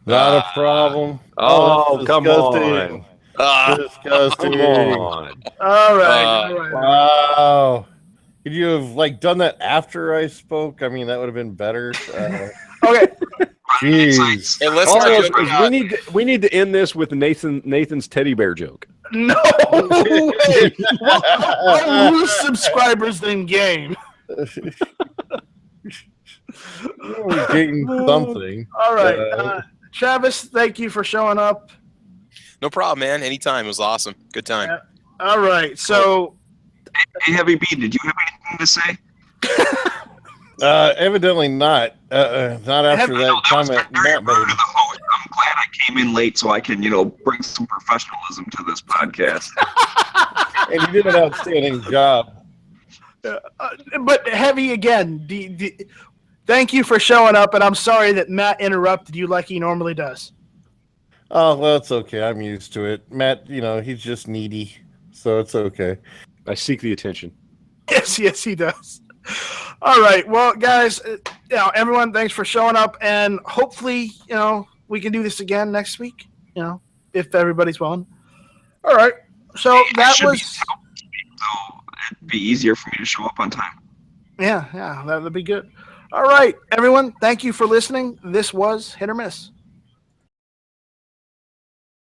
[SPEAKER 6] Not a problem.
[SPEAKER 5] Oh, come
[SPEAKER 6] disgusting.
[SPEAKER 5] on.
[SPEAKER 6] Disgusting.
[SPEAKER 5] Come on.
[SPEAKER 1] All right.
[SPEAKER 6] Wow. Could you have done that after I spoke? I mean, that would have been better.
[SPEAKER 1] Okay.
[SPEAKER 6] Jeez.
[SPEAKER 2] Unless
[SPEAKER 5] We need to end this with Nathan's teddy bear joke.
[SPEAKER 1] No way. Well, I'll lose subscribers than game.
[SPEAKER 6] You're getting something.
[SPEAKER 1] All right. Travis, thank you for showing up.
[SPEAKER 2] No problem, man. Anytime. It was awesome. Good time.
[SPEAKER 1] Yeah. All right. So,
[SPEAKER 3] Hey, Heavy B, did you have anything to say?
[SPEAKER 6] Evidently not. Not after that
[SPEAKER 3] was
[SPEAKER 6] comment
[SPEAKER 3] very
[SPEAKER 6] Matt
[SPEAKER 3] rude of
[SPEAKER 6] made.
[SPEAKER 3] the host. I'm glad I came in late so I can, bring some professionalism to this podcast.
[SPEAKER 6] And you did an outstanding job.
[SPEAKER 1] but Heavy again. Thank you for showing up, and I'm sorry that Matt interrupted you like he normally does.
[SPEAKER 6] Oh, well, it's okay. I'm used to it. Matt, he's just needy, so it's okay.
[SPEAKER 5] I seek the attention.
[SPEAKER 1] Yes, he does. All right. Well, guys, everyone, thanks for showing up, and hopefully, we can do this again next week, if everybody's willing. All right. So that was...
[SPEAKER 3] So it'd be easier for me to show up on time.
[SPEAKER 1] Yeah, that would be good. All right, everyone, thank you for listening. This was Hit or Miss.